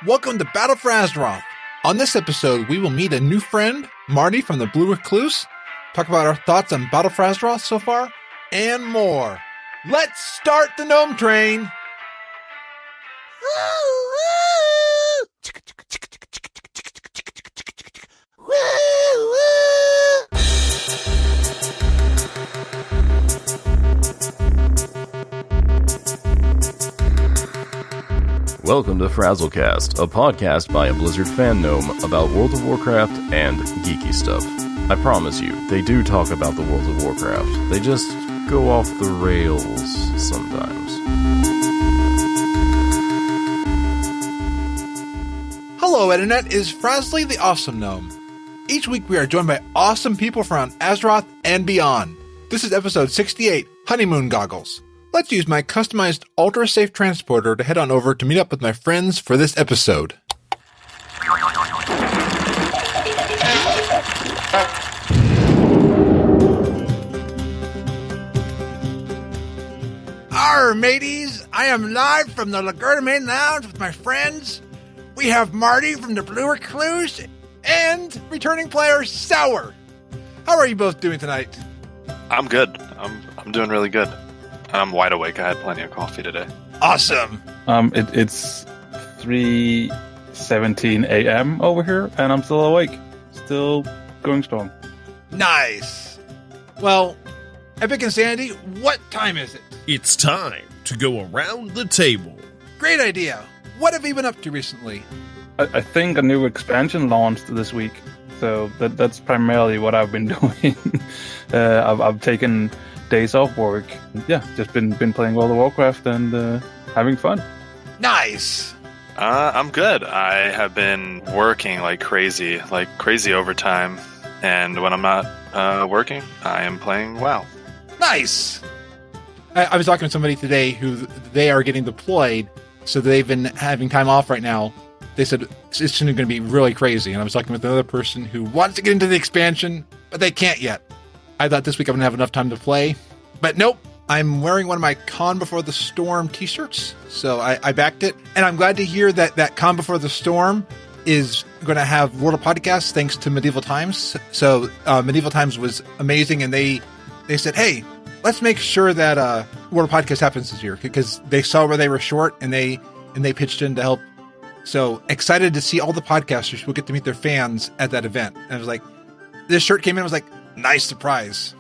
Welcome to Battle for Azeroth. On this episode, we will meet a new friend, Marty from the Blue Recluse, talk about our thoughts on Battle for Azeroth so far, and more. Let's start the Gnome Train! Welcome to FrazlCast, a podcast by a Blizzard fan gnome about World of Warcraft and geeky stuff. I promise you, they do talk about the World of Warcraft. They just go off the rails sometimes. Hello, Internet, is Frazley the Awesome Gnome. Each week we are joined by awesome people from Azeroth and beyond. This is episode 68, Honeymoon Goggles. Let's use my customized ultra-safe transporter to head on over to meet up with my friends for this episode. Arr, mateys! I am live from the Lagerta Main Lounge with my friends. We have Marty from the Blue Recluse and returning player Sour. How are you both doing tonight? I'm good. I'm doing really good. I'm wide awake. I had plenty of coffee today. Awesome. It's 3:17 a.m. over here, and I'm still awake. Still going strong. Nice. Well, Epicinsanity, what time is it? It's time to go around the table. Great idea. What have you been up to recently? I think a new expansion launched this week, so that's primarily what I've been doing. I've taken days off work. Yeah, just been playing World of Warcraft and having fun. Nice. I'm good. I have been working like crazy overtime, and when I'm not working, I am playing WoW. Nice. I was talking to somebody today who they are getting deployed, so they've been having time off right now. They said it's going to be really crazy, and I was talking with another person who wants to get into the expansion, but they can't yet. I thought this week I'm going to have enough time to play, but nope. I'm wearing one of my Con Before the Storm t-shirts, so I backed it. And I'm glad to hear that Con Before the Storm is going to have World of Podcasts thanks to Medieval Times. So Medieval Times was amazing, and they said, hey, let's make sure that World of Podcasts happens this year, because they saw where they were short, and they pitched in to help. So excited to see all the podcasters who get to meet their fans at that event. And I was like, this shirt came in, I was like, nice surprise.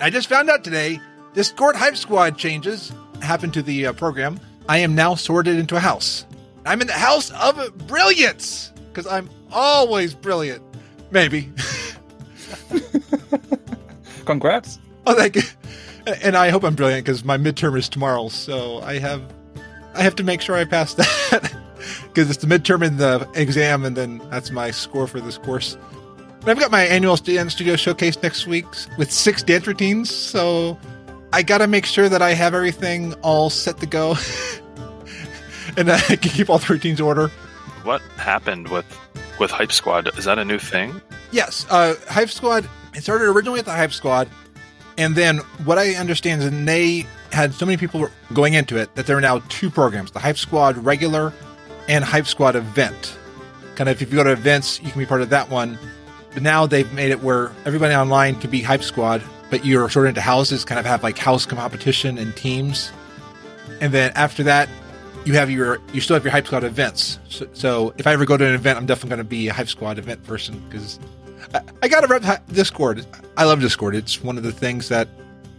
I just found out today, Discord Hype Squad changes happened to the program. I am now sorted into a house. I'm in the house of brilliance, because I'm always brilliant. Maybe. Congrats. Oh, thank you. And I hope I'm brilliant, because my midterm is tomorrow, so I have to make sure I pass that, because it's the midterm and the exam, and then that's my score for this course. I've got my annual dance studio showcase next week with 6 dance routines, so I got to make sure that I have everything all set to go and I can keep all the routines in order. What happened with Hype Squad? Is that a new thing? Yes. Hype Squad, it started originally with the Hype Squad, and then what I understand is that they had so many people going into it that there are now 2 programs, the Hype Squad regular and Hype Squad event. Kind of if you go to events, you can be part of that one. But now they've made it where everybody online can be Hype Squad, but you're sorted into houses, kind of have like house competition and teams. And then after that, you still have your Hype Squad events. So if I ever go to an event, I'm definitely going to be a Hype Squad event person, because I got to rep Discord. I love Discord. It's one of the things that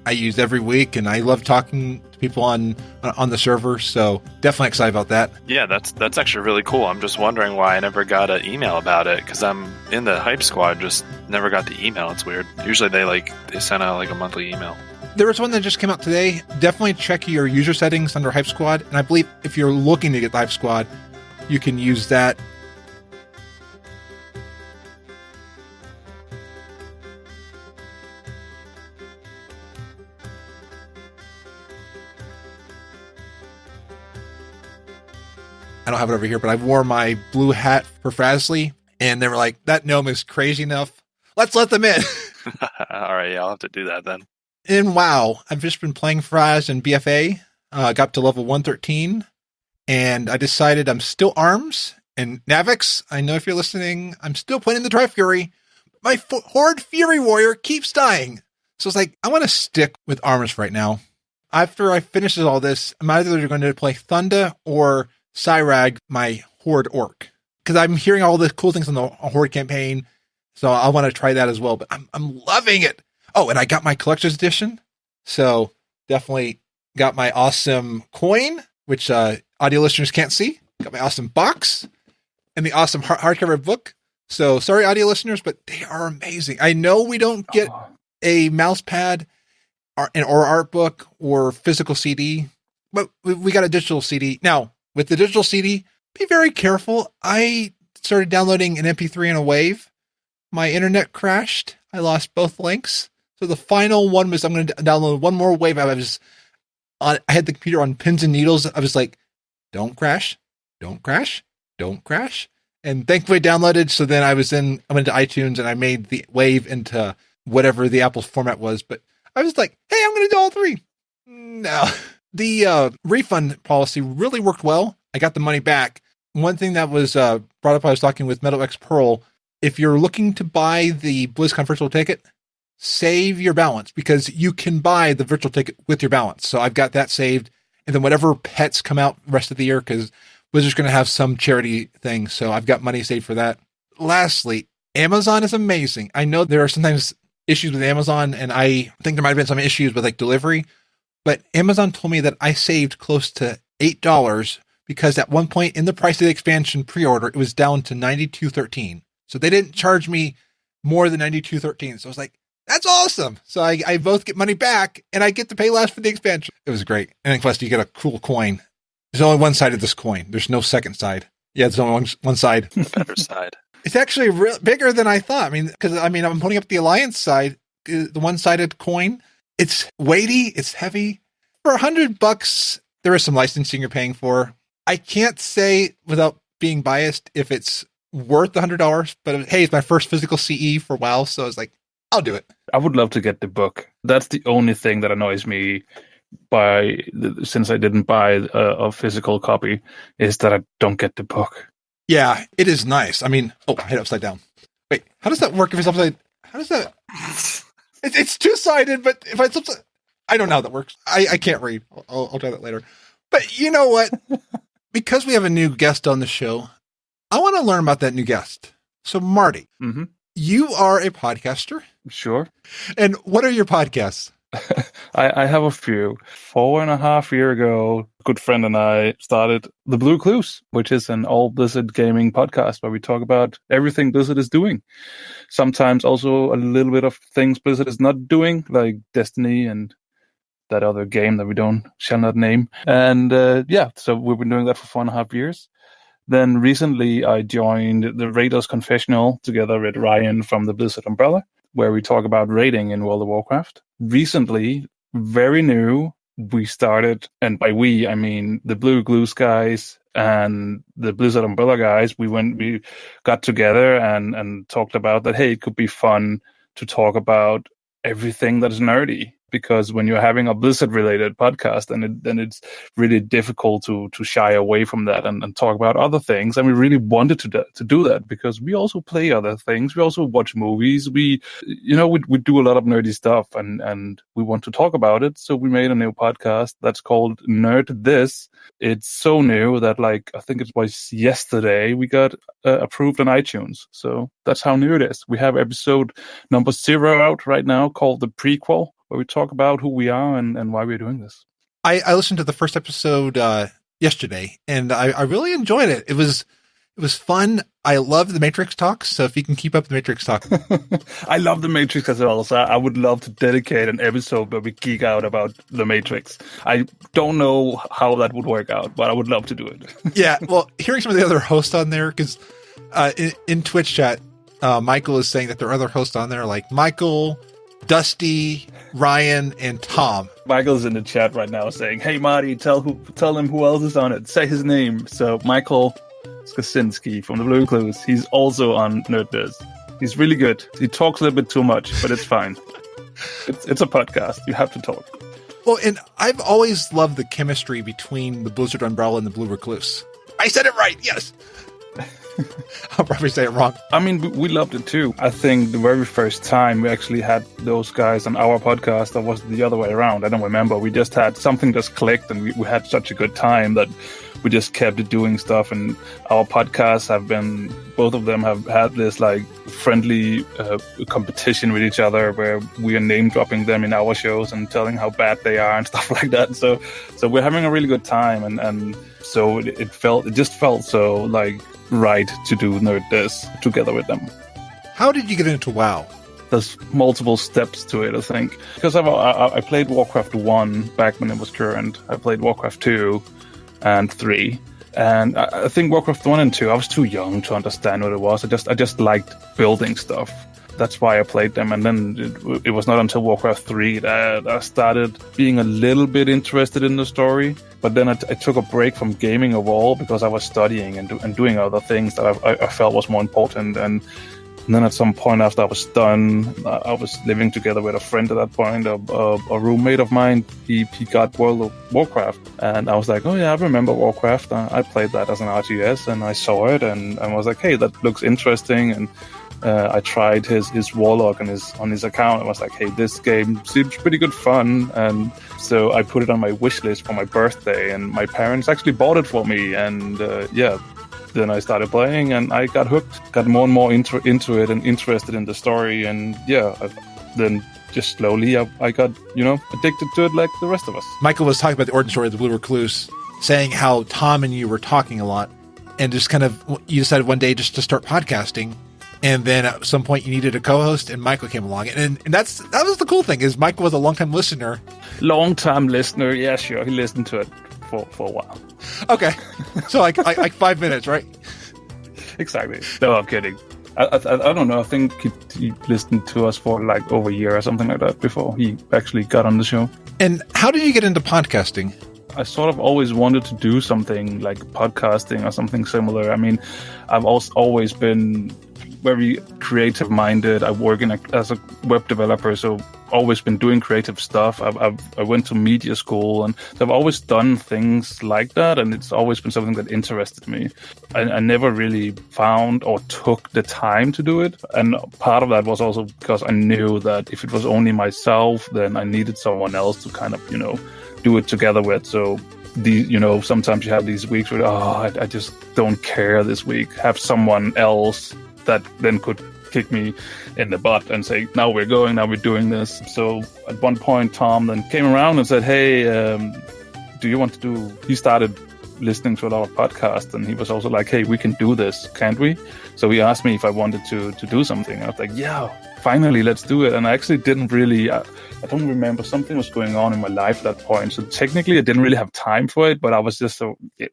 I use every week, and I love talking to people on the server, so definitely excited about that. Yeah, that's actually really cool. I'm just wondering why I never got an email about it, because I'm in the Hype Squad, just never got the email. It's weird. Usually they send out like a monthly email. There was one that just came out today. Definitely check your user settings under Hype Squad, and I believe if you're looking to get the Hype Squad, you can use that. I don't have it over here, but I wore my blue hat for Frazley, and they were like, that gnome is crazy enough. Let's let them in. All right, yeah, I'll have to do that then. In WoW, I've just been playing Fraz and BFA. Got to level 113, and I decided I'm still ARMS, And Navix, I know if you're listening, I'm still playing the Tri-Fury. My Horde Fury Warrior keeps dying. So it's like, I want to stick with armors right now. After I finish all this, I'm either going to play Thunda or Cyrag, my Horde Orc. Because I'm hearing all the cool things on the Horde campaign. So I want to try that as well. But I'm loving it. Oh, and I got my collector's edition. So definitely got my awesome coin, which audio listeners can't see. Got my awesome box and the awesome hardcover book. So sorry, audio listeners, but they are amazing. I know we don't get a mouse pad or art book or physical CD, but we got a digital CD. Now, with the digital CD, be very careful. I started downloading an MP3 and a wave. My internet crashed. I lost both links. So the final one was I'm going to download one more wave. I had the computer on pins and needles. I was like, don't crash, don't crash, don't crash. And thankfully I downloaded. So then I went into iTunes and I made the wave into whatever the Apple's format was. But I was like, hey, I'm going to do all three. No, the refund policy really worked well. I got the money back. One thing that was brought up, I was talking with Metal X Pearl. If you're looking to buy the BlizzCon virtual ticket, save your balance because you can buy the virtual ticket with your balance. So I've got that saved. And then whatever pets come out the rest of the year, because Blizzard's going to have some charity thing. So I've got money saved for that. Lastly, Amazon is amazing. I know there are sometimes issues with Amazon, and I think there might have been some issues with like delivery, but Amazon told me that I saved close to $8 because at one point in the price of the expansion pre-order, it was down to $92.13. So they didn't charge me more than $92.13. So I was like, that's awesome. So I both get money back and I get to pay less for the expansion. It was great. And then plus you get a cool coin. There's only one side of this coin. There's no second side. Yeah, there's only one side. The better side. It's actually bigger than I thought. I'm putting up the Alliance side, the one-sided coin. It's weighty. It's heavy. For $100, there is some licensing you're paying for. I can't say without being biased if it's worth $100, but hey, it's my first physical CE for WoW, so I was like, I'll do it. I would love to get the book. That's the only thing that annoys me since I didn't buy a physical copy, is that I don't get the book. Yeah, it is nice. I mean, I hit upside down. Wait, how does that work if it's upside? How does that? It's two-sided, but if it's upside, I don't know how that works. I can't read. I'll try that later. But you know what? Because we have a new guest on the show, I want to learn about that new guest. So, Marty, you are a podcaster. Sure. And what are your podcasts? I have a few. 4.5 years ago, a good friend and I started the Blue Recluse, which is an all Blizzard gaming podcast where we talk about everything Blizzard is doing. Sometimes also a little bit of things Blizzard is not doing, like Destiny and that other game that we shall not name. And so we've been doing that for 4.5 years. Then recently I joined the Raiders Confessional together with Ryan from the Blizzard Umbrella, where we talk about raiding in World of Warcraft. Recently, very new, we started, and by we, I mean the Blue Recluse guys and the Blizzard Umbrella guys, we got together and talked about that, hey, it could be fun to talk about everything that is nerdy. Because when you're having a Blizzard-related podcast, then it's really difficult to shy away from that and talk about other things. And we really wanted to do that because we also play other things. We also watch movies. We do a lot of nerdy stuff, and we want to talk about it. So we made a new podcast that's called Nerd This. It's so new that I think it was yesterday we got approved on iTunes. So that's how new it is. We have episode number 0 out right now called The Prequel, where we talk about who we are and why we're doing this. I listened to the first episode yesterday, and I really enjoyed it. It was fun. I love the Matrix talk, so if you can keep up the Matrix talk. I love the Matrix as well, so I would love to dedicate an episode where we geek out about the Matrix. I don't know how that would work out, but I would love to do it. Yeah, well, hearing some of the other hosts on there, because in Twitch chat, Michael is saying that there are other hosts on there, like Michael, Dusty, Ryan, and Tom. Michael's in the chat right now saying, hey, Marty, tell him who else is on it. Say his name. So Michael Skaczynski from the Blue Recluse. He's also on Nerd This. He's really good. He talks a little bit too much, but it's fine. It's a podcast. You have to talk. Well, and I've always loved the chemistry between the Blizzard Umbrella and the Blue Recluse. I said it right, yes. I'll probably say it wrong. I mean, we loved it too. I think the very first time we actually had those guys on our podcast, or was the other way around? I don't remember. We just had something just clicked, and we had such a good time that we just kept doing stuff. And our podcasts have been, both of them have had this like friendly competition with each other, where we are name dropping them in our shows and telling how bad they are and stuff like that. So we're having a really good time, and so it just felt so like right to do Nerd This together with them. How did you get into WoW? There's multiple steps to it, I think. Because I played Warcraft 1 back when it was current. I played Warcraft 2 and 3. And I think Warcraft 1 and 2, I was too young to understand what it was. I just liked building stuff. That's why I played them. And then it was not until Warcraft 3 that I started being a little bit interested in the story. But then I took a break from gaming overall because I was studying and doing other things that I felt was more important. And then at some point after I was done, I was living together with a friend at that point, a roommate of mine. He got World of Warcraft. And I was like, oh yeah, I remember Warcraft. I played that as an RTS and I saw it and I was like, hey, that looks interesting. And I tried his Warlock on his account. I was like, hey, this game seems pretty good fun. And so I put it on my wish list for my birthday, and my parents actually bought it for me. And then I started playing, and I got hooked, got more and more into it and interested in the story. And then just slowly I got, addicted to it like the rest of us. Michael was talking about the origin story of the Blue Recluse, saying how Tom and you were talking a lot, and just kind of, you decided one day just to start podcasting. And then at some point you needed a co-host, and Michael came along. And that was the cool thing, is Michael was a long-time listener. Long-time listener, yeah, sure. He listened to it for a while. Okay. So like 5 minutes, right? Exactly. No, I'm kidding. I don't know. I think he listened to us for like over a year or something like that before he actually got on the show. And how did you get into podcasting? I sort of always wanted to do something like podcasting or something similar. I mean, I've also always been very creative minded. I work as a web developer, so always been doing creative stuff. I went to media school, and I've always done things like that, and it's always been something that interested me. I never really found or took the time to do it, and part of that was also because I knew that if it was only myself, then I needed someone else to kind of do it together with. So sometimes you have these weeks where I just don't care this week. Have someone else that then could kick me in the butt and say, now we're doing this. So at one point, Tom then came around and said, hey, do you want to do... He started listening to a lot of podcasts, and he was also like, hey, we can do this, can't we? So he asked me if I wanted to do something. I was like, yeah, finally, let's do it. And I actually didn't really... I don't remember. Something was going on in my life at that point. So technically, I didn't really have time for it, but I was just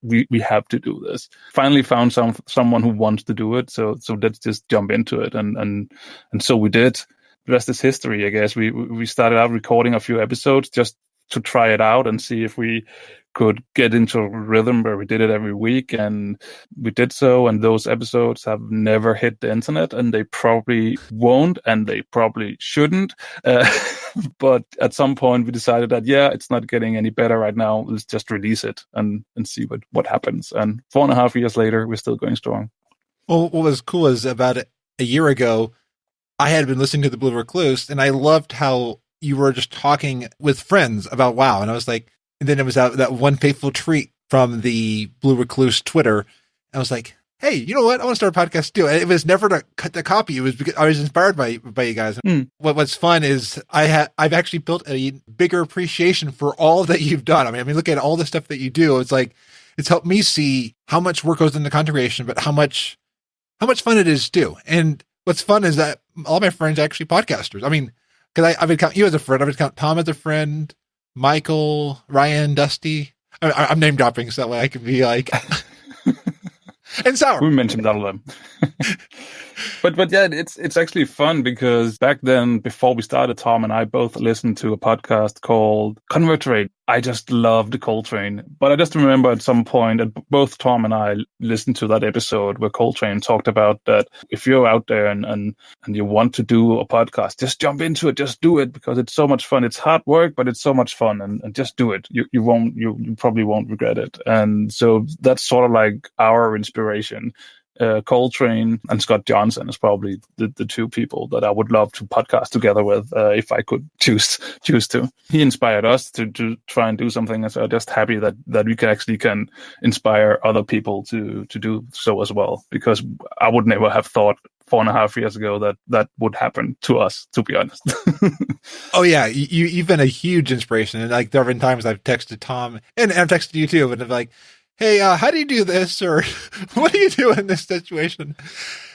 we have to do this. Finally found someone who wants to do it. So let's just jump into it. And so we did. The rest is history, I guess. We started out recording a few episodes just to try it out and see if we could get into a rhythm where we did it every week, and we did so. And those episodes have never hit the internet, and they probably won't, and they probably shouldn't. But at some point we decided that, it's not getting any better right now. Let's just release it and see what happens. And 4.5 years later, we're still going strong. Well, what was cool is about a year ago, I had been listening to the Blue Recluse, and I loved how you were just talking with friends about WoW. And I was like, and then it was that one faithful tweet from the Blue Recluse Twitter. I was like, hey, you know what? I want to start a podcast too. And it was never to cut the copy. It was because I was inspired by you guys. What's fun is I've actually built a bigger appreciation for all that you've done. I mean, look at all the stuff that you do. It's like, it's helped me see how much work goes into content creation, but how much fun it is to do. And what's fun is that all my friends are actually podcasters. I mean, because I would count you as a friend. I would count Tom as a friend, Michael, Ryan, Dusty. I'm name dropping so that way I can be like, and Sour. We mentioned all of them. But yeah, it's actually fun because back then, before we started, Tom and I both listened to a podcast called Convert Rate. I just loved the Coltrane. But I just remember at some point, both Tom and I listened to that episode where Coltrane talked about that if you're out there and you want to do a podcast, just jump into it, just do it because it's so much fun. It's hard work, but it's so much fun, and just do it. You probably won't regret it. And so that's sort of like our inspiration. Coltrane and Scott Johnson is probably the two people that I would love to podcast together with if I could choose to. He inspired us to try and do something, and so I'm just happy that we can inspire other people to do so as well, because I would never have thought 4.5 years ago that would happen to us, to be honest. Oh yeah, you've been a huge inspiration, and like there have been times I've texted Tom, and I've texted you too, but I'm like, hey, how do you do this, or what do you do in this situation?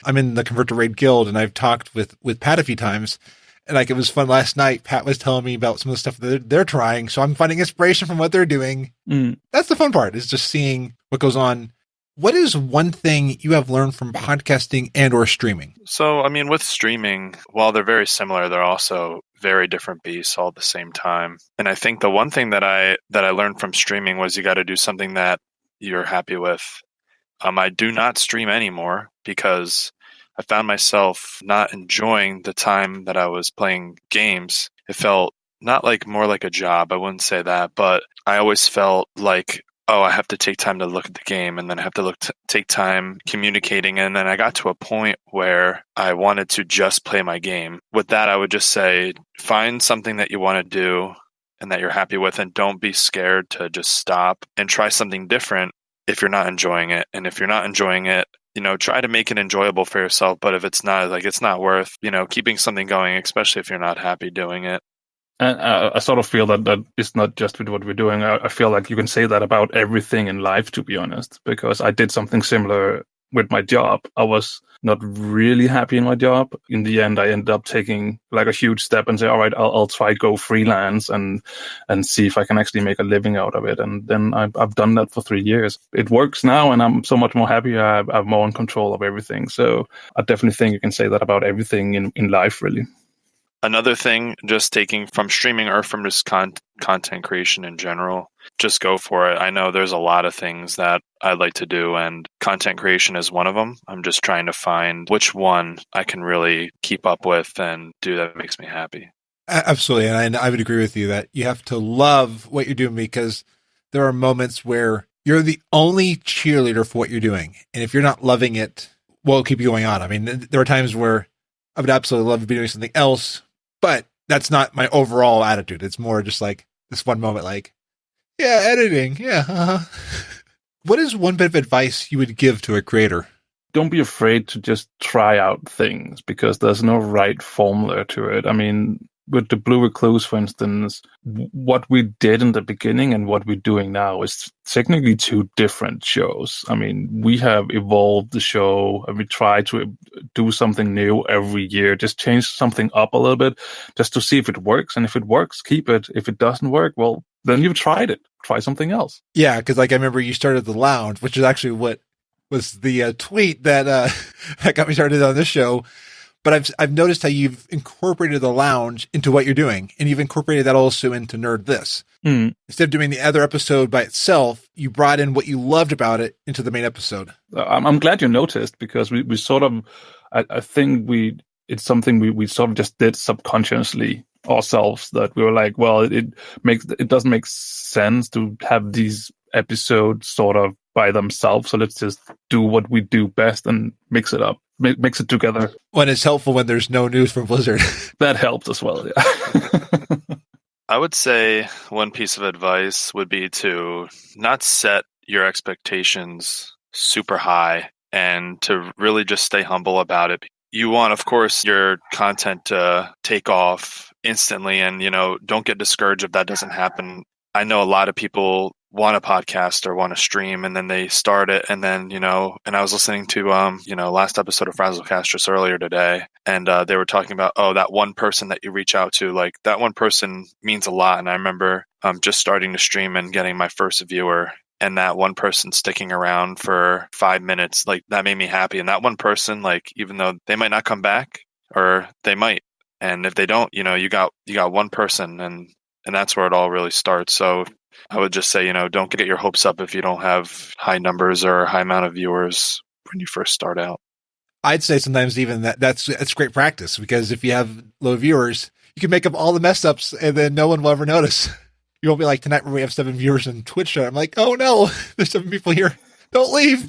I'm in the Convert to Raid Guild, and I've talked with Pat a few times, and like it was fun last night. Pat was telling me about some of the stuff that they're trying, so I'm finding inspiration from what they're doing. That's the fun part, is just seeing what goes on. What is one thing you have learned from podcasting and or streaming? So, I mean, with streaming, while they're very similar, they're also very different beasts all at the same time. And I think the one thing that I learned from streaming was you got to do something that you're happy with. I do not stream anymore because I found myself not enjoying the time that I was playing games. It felt not like more like a job. I wouldn't say that, but I always felt like, oh, I have to take time to look at the game, and then I have to take time communicating. And then I got to a point where I wanted to just play my game. With that, I would just say, find something that you want to do and that you're happy with, and don't be scared to just stop and try something different if you're not enjoying it. And if you're not enjoying it, try to make it enjoyable for yourself. But if it's not, it's not worth, keeping something going, especially if you're not happy doing it. And I sort of feel that it's not just with what we're doing. I feel like you can say that about everything in life, to be honest, because I did something similar with my job. I was not really happy in my job. In the end, I ended up taking like a huge step and say, all right, I'll try go freelance and see if I can actually make a living out of it. And then I've done that for 3 years. It works now, and I'm so much more happy. I have more in control of everything. So I definitely think you can say that about everything in life, really. Another thing, just taking from streaming or from just content creation in general, just go for it. I know there's a lot of things that I'd like to do, and content creation is one of them. I'm just trying to find which one I can really keep up with and do that makes me happy. Absolutely. And I would agree with you that you have to love what you're doing, because there are moments where you're the only cheerleader for what you're doing. And if you're not loving it, well, keep going on. I mean, there are times where I would absolutely love to be doing something else, but that's not my overall attitude. It's more just like this one moment, like, yeah, editing. Yeah. What is one bit of advice you would give to a creator? Don't be afraid to just try out things, because there's no right formula to it. I mean, with the Blue Recluse, for instance, what we did in the beginning and what we're doing now is technically two different shows. I mean, we have evolved the show, and we try to do something new every year, just change something up a little bit just to see if it works. And if it works, keep it. If it doesn't work, well, then you've tried it. Try something else. Yeah, because I remember you started the lounge, which is actually what was the tweet that that got me started on this show. But I've noticed how you've incorporated the lounge into what you're doing, and you've incorporated that also into Nerd This. Instead of doing the other episode by itself, you brought in what you loved about it into the main episode. I'm glad you noticed, because we sort of, I think it's something we sort of just did subconsciously ourselves, that we were like, well, it doesn't make sense to have these episodes sort of by themselves, so let's just do what we do best and mix it up. Mix it together. When it's helpful when there's no news from Blizzard. That helps as well, yeah. I would say one piece of advice would be to not set your expectations super high, and to really just stay humble about it. You want, of course, your content to take off instantly, and, don't get discouraged if that doesn't happen. I know a lot of people want a podcast or want to stream, and then they start it, and then, and I was listening to, last episode of FrazlCast just earlier today, and they were talking about, that one person that you reach out to, like that one person means a lot. And I remember just starting to stream and getting my first viewer, and that one person sticking around for 5 minutes, like that made me happy. And that one person, like, even though they might not come back, or they might, and if they don't, you got one person, and that's where it all really starts. So I would just say, don't get your hopes up if you don't have high numbers or a high amount of viewers when you first start out. I'd say sometimes even that's great practice, because if you have low viewers, you can make up all the mess ups, and then no one will ever notice. You won't be like tonight where we have 7 viewers on Twitch. I'm like, oh no, there's 7 people here. Don't leave.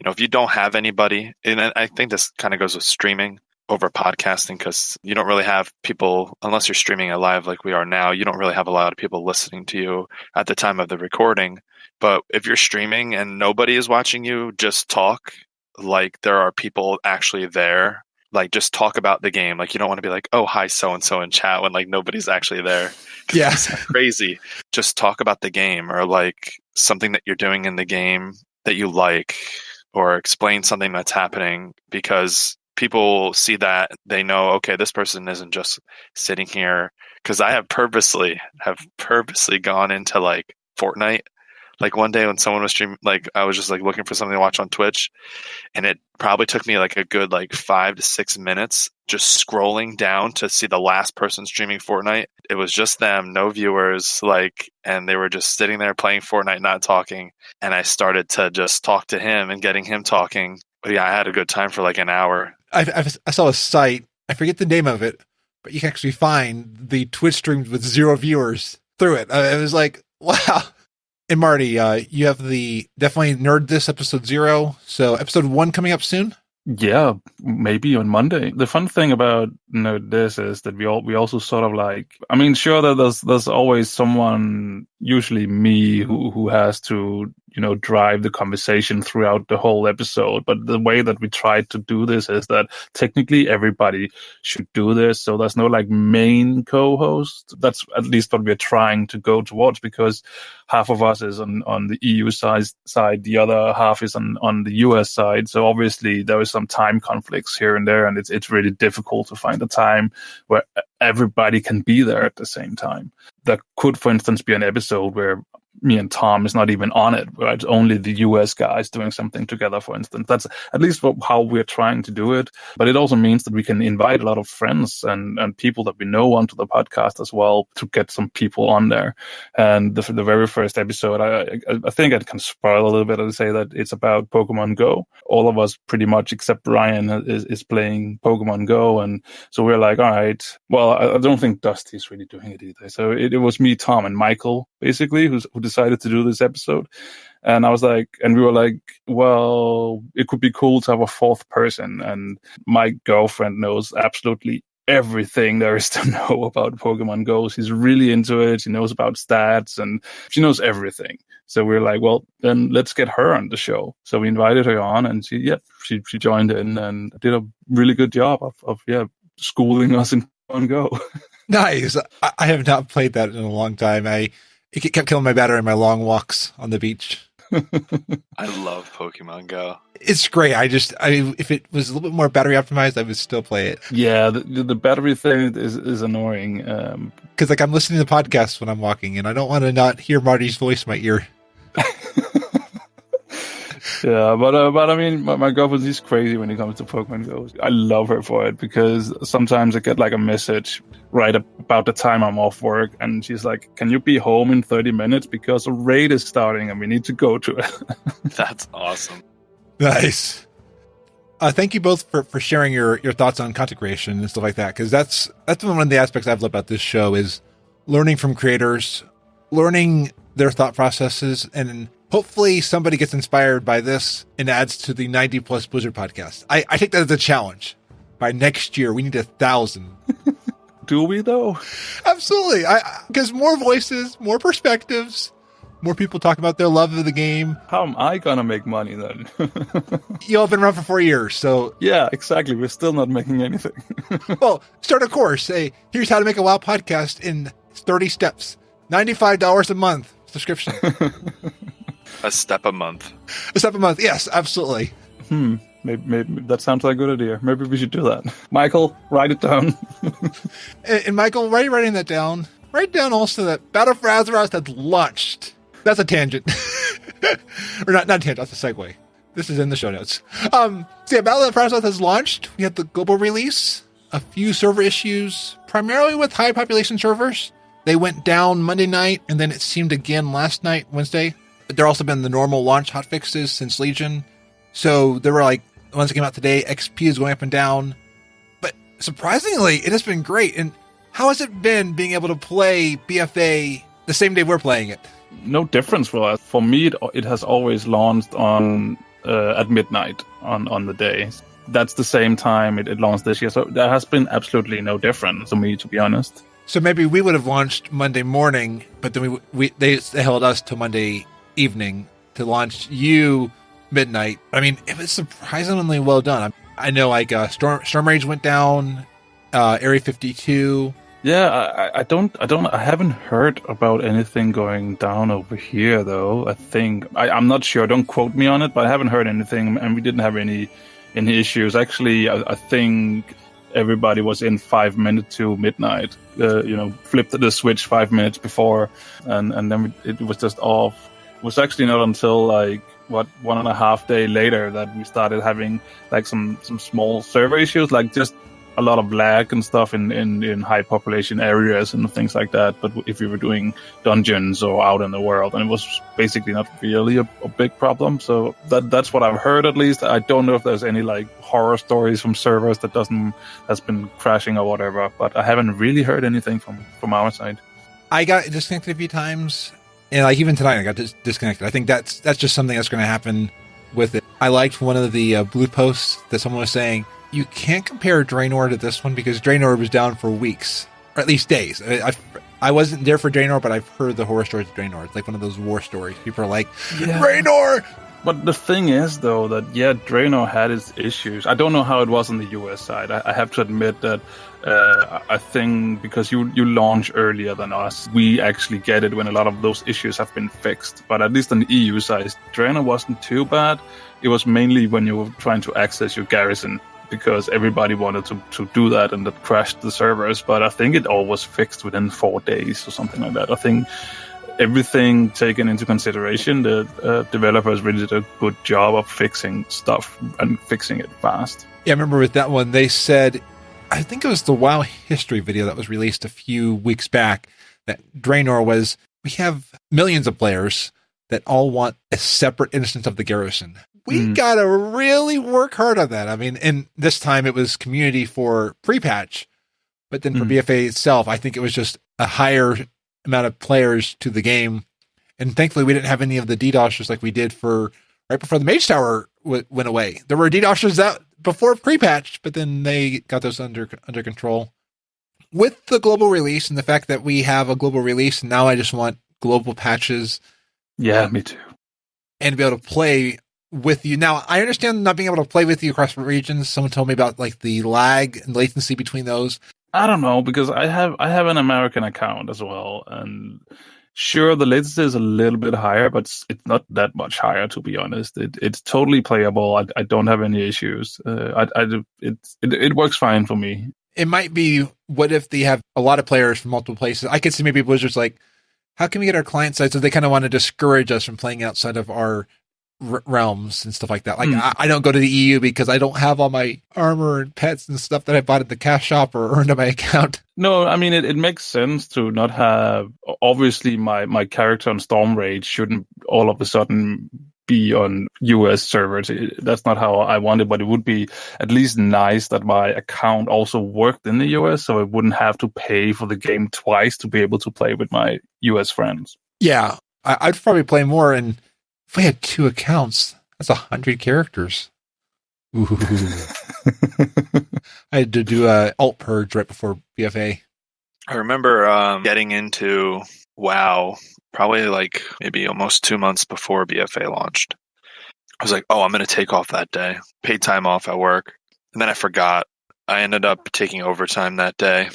if you don't have anybody, and I think this kind of goes with streaming over podcasting, because you don't really have people, unless you're streaming it live like we are now, you don't really have a lot of people listening to you at the time of the recording. But if you're streaming and nobody is watching you, just talk like there are people actually there. Like, just talk about the game. Like, you don't want to be like, oh, hi, so-and-so in chat when like nobody's actually there. Yeah. It's crazy. Just talk about the game, or like something that you're doing in the game that you like, or explain something that's happening, because people see that, they know, okay, this person isn't just sitting here. Because I have purposely gone into like Fortnite. Like one day when someone was streaming, like I was just like looking for something to watch on Twitch, and it probably took me like a good like 5 to 6 minutes just scrolling down to see the last person streaming Fortnite. It was just them, no viewers, like, and they were just sitting there playing Fortnite, not talking. And I started to just talk to him and getting him talking. But yeah, I had a good time for like an hour. I saw a site, I forget the name of it, but you can actually find the Twitch streams with 0 viewers through it. It was like, wow. And Marty, you have the definitely Nerd This episode 0. So episode 1 coming up soon? Yeah, maybe on Monday. The fun thing about this is that we also sort of like, I mean, sure that there's always someone, usually me, who has to, drive the conversation throughout the whole episode. But the way that we try to do this is that technically everybody should do this. So there's no like main co-host. That's at least what we're trying to go towards, because half of us is on the EU side, the other half is on the US side. So obviously there is some time conflicts here and there, and it's really difficult to find a time where everybody can be there at the same time. There could, for instance, be an episode where me and Tom is not even on it, where it's only the US guys doing something together, for instance. That's at least how we're trying to do it. But it also means that we can invite a lot of friends and people that we know onto the podcast as well, to get some people on there. And the very first episode, I think I can spoil a little bit and say that it's about Pokemon Go. All of us pretty much, except Ryan, is playing Pokemon Go. And so we're like, all right, well, I don't think Dusty's really doing it either. So it was me, Tom, and Michael, basically, who decided to do this episode. And I was like, and we were like, well, it could be cool to have a 4th person. And my girlfriend knows absolutely everything there is to know about Pokemon Go. She's really into it. She knows about stats and she knows everything. So we're like, well, then let's get her on the show. So we invited her on, and she joined in and did a really good job of schooling us in Pokemon Go. Nice. I have not played that in a long time. It kept killing my battery in my long walks on the beach. I love Pokemon Go. It's great. If it was a little bit more battery optimized, I would still play it. Yeah, the battery thing is annoying. Because I'm listening to podcasts when I'm walking, and I don't want to not hear Marty's voice in my ear. Yeah, but I mean, my girlfriend is crazy when it comes to Pokemon Go. I love her for it, because sometimes I get like a message right about the time I'm off work, and she's like, can you be home in 30 minutes because a raid is starting and we need to go to it. That's awesome. Nice. Thank you both for sharing your thoughts on content creation and stuff like that, because that's one of the aspects I've loved about this show is learning from creators, learning their thought processes, and hopefully somebody gets inspired by this and adds to the 90 plus Blizzard podcast. I take that as a challenge. By next year, we need 1,000. Do we though? Absolutely. Because more voices, more perspectives, more people talk about their love of the game. How am I going to make money then? You all have been around for 4 years, so... Yeah, exactly. We're still not making anything. Well, start a course. Say, here's how to make a WoW podcast in 30 steps. $95 a month subscription. A step a month. A step a month. Yes, absolutely. Maybe that sounds like a good idea. Maybe we should do that. Michael, write it down. and Michael, while you're writing that down, write down also that Battle for Azeroth has launched. That's a tangent. Or not a tangent, that's a segue. This is in the show notes. So yeah, Battle for Azeroth has launched. We had the global release, a few server issues, primarily with high population servers. They went down Monday night, and then it seemed again last night, Wednesday. But there also been the normal launch hotfixes since Legion. So there were like, the ones that came out today, XP is going up and down. But surprisingly, it has been great. And how has it been being able to play BFA the same day we're playing it? No difference for us. For me, it has always launched on at midnight on the day. That's the same time it launched this year. So there has been absolutely no difference to me, to be honest. So maybe we would have launched Monday morning, but then they held us to Monday evening to launch you midnight. I mean, it was surprisingly well done. I know, like, Storm Rage went down, Area 52. Yeah, I haven't heard about anything going down over here, though. I think I'm not sure. Don't quote me on it, but I haven't heard anything, and we didn't have any issues. Actually, I think everybody was in 5 minutes to midnight. Flipped the switch 5 minutes before, and then it was just off. It was actually not until 1.5 days later that we started having like some small server issues, like just a lot of lag and stuff in high population areas and things like that. But if we were doing dungeons or out in the world, and it was basically not really a big problem. So that's what I've heard, at least. I don't know if there's any like horror stories from servers that's been crashing or whatever, but I haven't really heard anything from our side. I got disconnected a few times, and like even tonight I got disconnected. I think that's just something that's going to happen with it. I liked one of the blue posts that someone was saying, you can't compare Draenor to this one because Draenor was down for weeks, or at least days. I wasn't there for Draenor, but I've heard the horror stories of Draenor. It's like one of those war stories. People are like, Draenor! But the thing is, though, that, Draenor had its issues. I don't know how it was on the US side. I have to admit that I think because you launch earlier than us, we actually get it when a lot of those issues have been fixed. But at least on the EU side, Draenor wasn't too bad. It was mainly when you were trying to access your garrison, because everybody wanted to do that, and that crashed the servers. But I think it all was fixed within 4 days or something like that. I think everything taken into consideration, the developers really did a good job of fixing stuff and fixing it fast. Yeah, I remember with that one, they said, I think it was the WoW history video that was released a few weeks back, that Draenor was, we have millions of players that all want a separate instance of the garrison. We gotta really work hard on that. I mean, and this time it was community for pre-patch, but then for BFA itself, I think it was just a higher amount of players to the game. And thankfully we didn't have any of the DDoSers like we did right before the Mage Tower went away. There were DDoSers out before pre-patch, but then they got those under control. With the global release and the fact that we have a global release, and now I just want global patches. Yeah, me too. And to be able to play with you. Now, I understand not being able to play with you across regions. Someone told me about like the lag and latency between those. I don't know, because I have an American account as well, and sure, the latency is a little bit higher, but it's not that much higher, to be honest. It's totally playable. I don't have any issues. It works fine for me. It might be, what if they have a lot of players from multiple places? I could see maybe Blizzard's like, how can we get our client side? So they kind of want to discourage us from playing outside of our realms and stuff like that. Like I don't go to the EU because I don't have all my armor and pets and stuff that I bought at the cash shop or earned on my account. No, I mean, it makes sense to not have, obviously my character on Storm Rage shouldn't all of a sudden be on US servers. That's not how I want it, but it would be at least nice that my account also worked in the US, so I wouldn't have to pay for the game twice to be able to play with my US friends. Yeah, I'd probably play more, and if we had 2 accounts, that's 100 characters. Ooh. I had to do a alt purge right before BFA. I remember getting into WoW probably like maybe almost 2 months before BFA launched. I was like, oh, I'm going to take off that day. Paid time off at work. And then I forgot. I ended up taking overtime that day.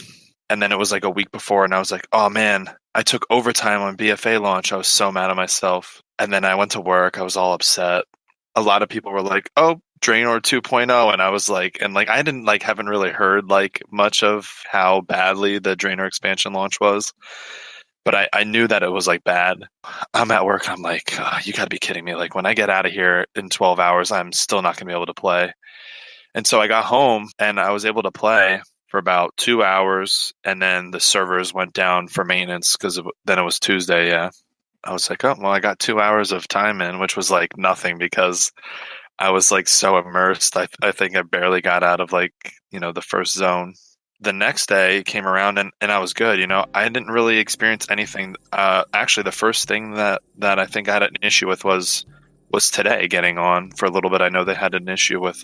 And then it was like a week before, and I was like, oh man, I took overtime on BFA launch. I was so mad at myself. And then I went to work. I was all upset. A lot of people were like, oh, Draenor 2.0. And I was like, and like, I didn't like, haven't really heard like much of how badly the Draenor expansion launch was. But I knew that it was like bad. I'm at work and I'm like, oh, you gotta be kidding me. Like when I get out of here in 12 hours, I'm still not gonna be able to play. And so I got home and I was able to play for about 2 hours. And then the servers went down for maintenance because then it was Tuesday. Yeah. I was like, oh, well, I got 2 hours of time in, which was like nothing because I was like so immersed. I think I barely got out of like, the first zone. The next day came around and I was good. I didn't really experience anything. Actually, the first thing that I think I had an issue with was was today getting on for a little bit. I know they had an issue with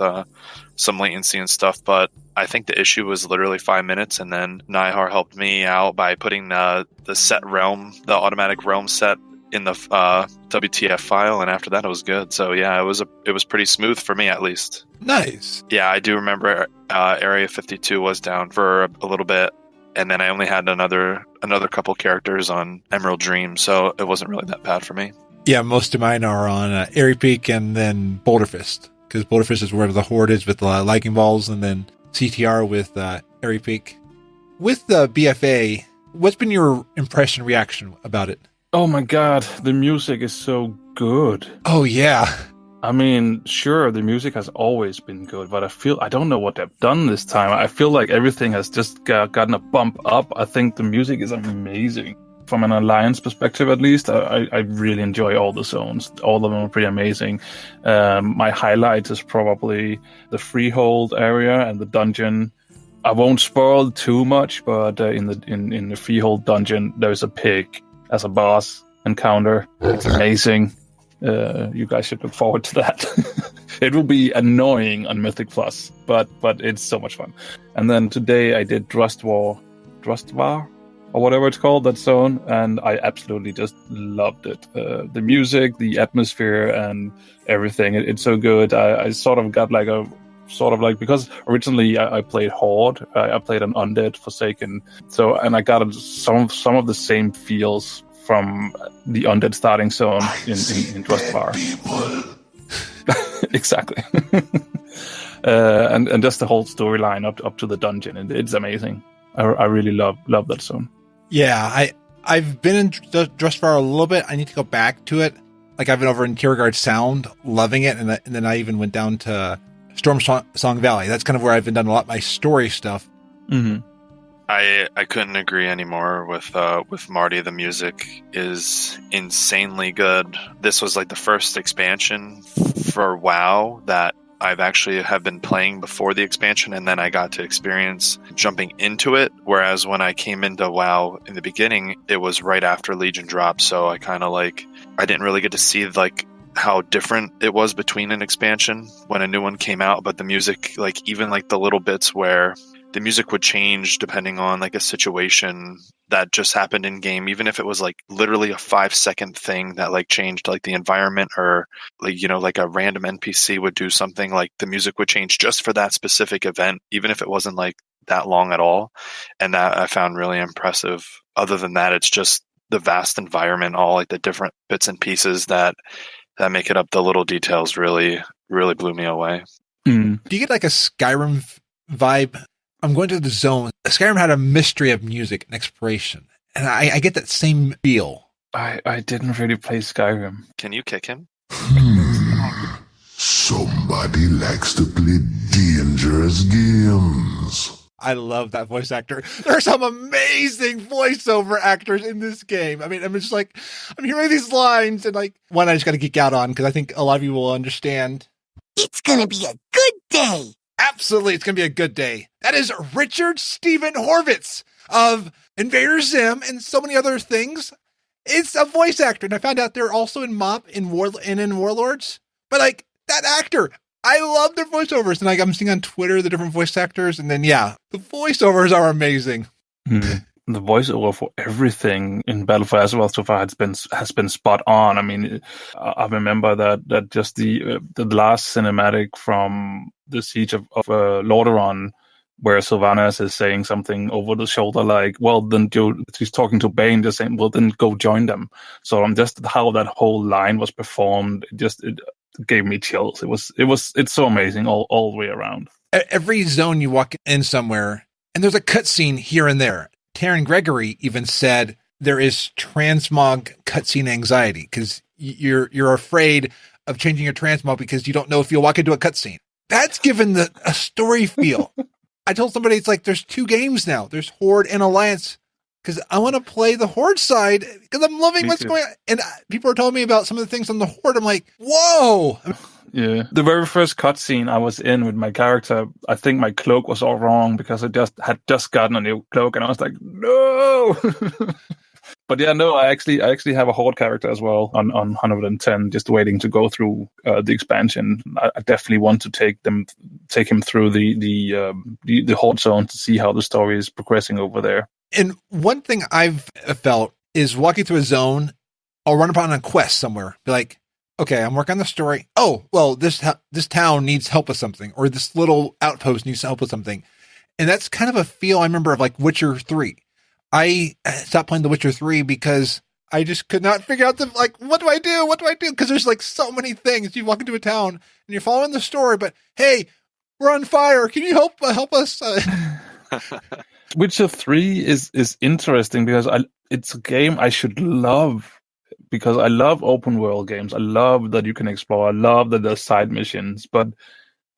some latency and stuff, but I think the issue was literally 5 minutes, and then Nihar helped me out by putting the set realm, the automatic realm set in the WTF file, and after that it was good. So yeah, it was pretty smooth for me, at least. Nice. Yeah, I do remember Area 52 was down for a little bit, and then I only had another couple characters on Emerald Dream, so it wasn't really that bad for me. Yeah, most of mine are on Airy Peak and then Boulder Fist, because Boulder Fist is where the Horde is with the Lightning Balls, and then CTR with Airy Peak. With the BFA, what's been your impression reaction about it? Oh my god, the music is so good. Oh yeah. I mean, sure, the music has always been good, but I don't know what they've done this time. I feel like everything has just gotten a bump up. I think the music is amazing. From an Alliance perspective, at least, I really enjoy all the zones. All of them are pretty amazing. My highlight is probably the Freehold area and the dungeon. I won't spoil too much, but in the Freehold dungeon, there's a pig as a boss encounter. It's amazing. You guys should look forward to that. It will be annoying on Mythic Plus, but it's so much fun. And then today I did Drustvar, or whatever it's called, that zone, and I absolutely just loved it. The music, the atmosphere, and everything. It's so good. I sort of got because originally I played Horde. I played an Undead Forsaken. And I got some of the same feels from the Undead starting zone in Drustvar. Exactly. And just the whole storyline up to the dungeon. It's amazing. I really love that zone. Yeah, I've been in Drustvar a little bit. I need to go back to it. Like, I've been over in Kiergaard Sound, loving it, and then I even went down to Storm Song Valley. That's kind of where I've been done a lot of my story stuff. Mm-hmm. I couldn't agree anymore with Marty. The music is insanely good. This was like the first expansion for WoW that I've actually have been playing before the expansion, and then I got to experience jumping into it. Whereas when I came into WoW in the beginning, it was right after Legion dropped, so I kind of I didn't really get to see how different it was between an expansion when a new one came out. But the music, even the little bits where the music would change depending on a situation that just happened in game, even if it was literally a 5-second thing that changed the environment, or a random NPC would do something, the music would change just for that specific event, even if it wasn't that long at all. And that I found really impressive. Other than that, it's just the vast environment, all the different bits and pieces that make it up. The little details really, really blew me away. Do you get a Skyrim vibe? I'm going to the zone. Skyrim had a mystery of music and exploration, and I get that same feel. I didn't really play Skyrim. Can you kick him? Somebody likes to play dangerous games. I love that voice actor. There's some amazing voiceover actors in this game. I mean, I'm just I'm hearing these lines, and one I just got to geek out on, because I think a lot of you will understand. It's gonna be a good day. Absolutely, it's going to be a good day. That is Richard Steven Horvitz of Invader Zim and so many other things. It's a voice actor, and I found out they're also in MoP and in Warlords. But that actor, I love their voiceovers, and I'm seeing on Twitter the different voice actors, and then the voiceovers are amazing. Mm-hmm. The voiceover for everything in Battle for Azeroth so far has been spot on. I mean, I remember that just the last cinematic from the Siege of Lordaeron, where Sylvanas is saying something over the shoulder she's talking to Bane, just saying, well, then go join them. So just how that whole line was performed, it gave me chills. It's so amazing all the way around. Every zone you walk in somewhere, and there's a cutscene here and there. Taryn Gregory even said there is transmog cutscene anxiety, because you're afraid of changing your transmog because you don't know if you'll walk into a cutscene. That's given a story feel. I told somebody there's 2 games now. There's Horde and Alliance, because I want to play the Horde side, because I'm loving what's going on. And people are telling me about some of the things on the Horde. I'm like, whoa. Yeah. The very first cutscene I was in with my character, I think my cloak was all wrong, because I had just gotten a new cloak, and I was like, no. But yeah, no, I actually have a horde character as well on 110, just waiting to go through the expansion. I definitely want to take him through the horde zone to see how the story is progressing over there. And one thing I've felt is walking through a zone, I'll run upon a quest somewhere, be like, okay, I'm working on the story. Oh, well, this town needs help with something, or this little outpost needs help with something. And that's kind of a feel I remember of like Witcher 3. I stopped playing The Witcher 3 because I just could not figure out what do I do? What do I do? Because there's like so many things. You walk into a town and you're following the story, but hey, we're on fire. Can you help us? Witcher 3 is interesting because it's a game I should love, because I love open world games. I love that you can explore. I love that there's side missions, but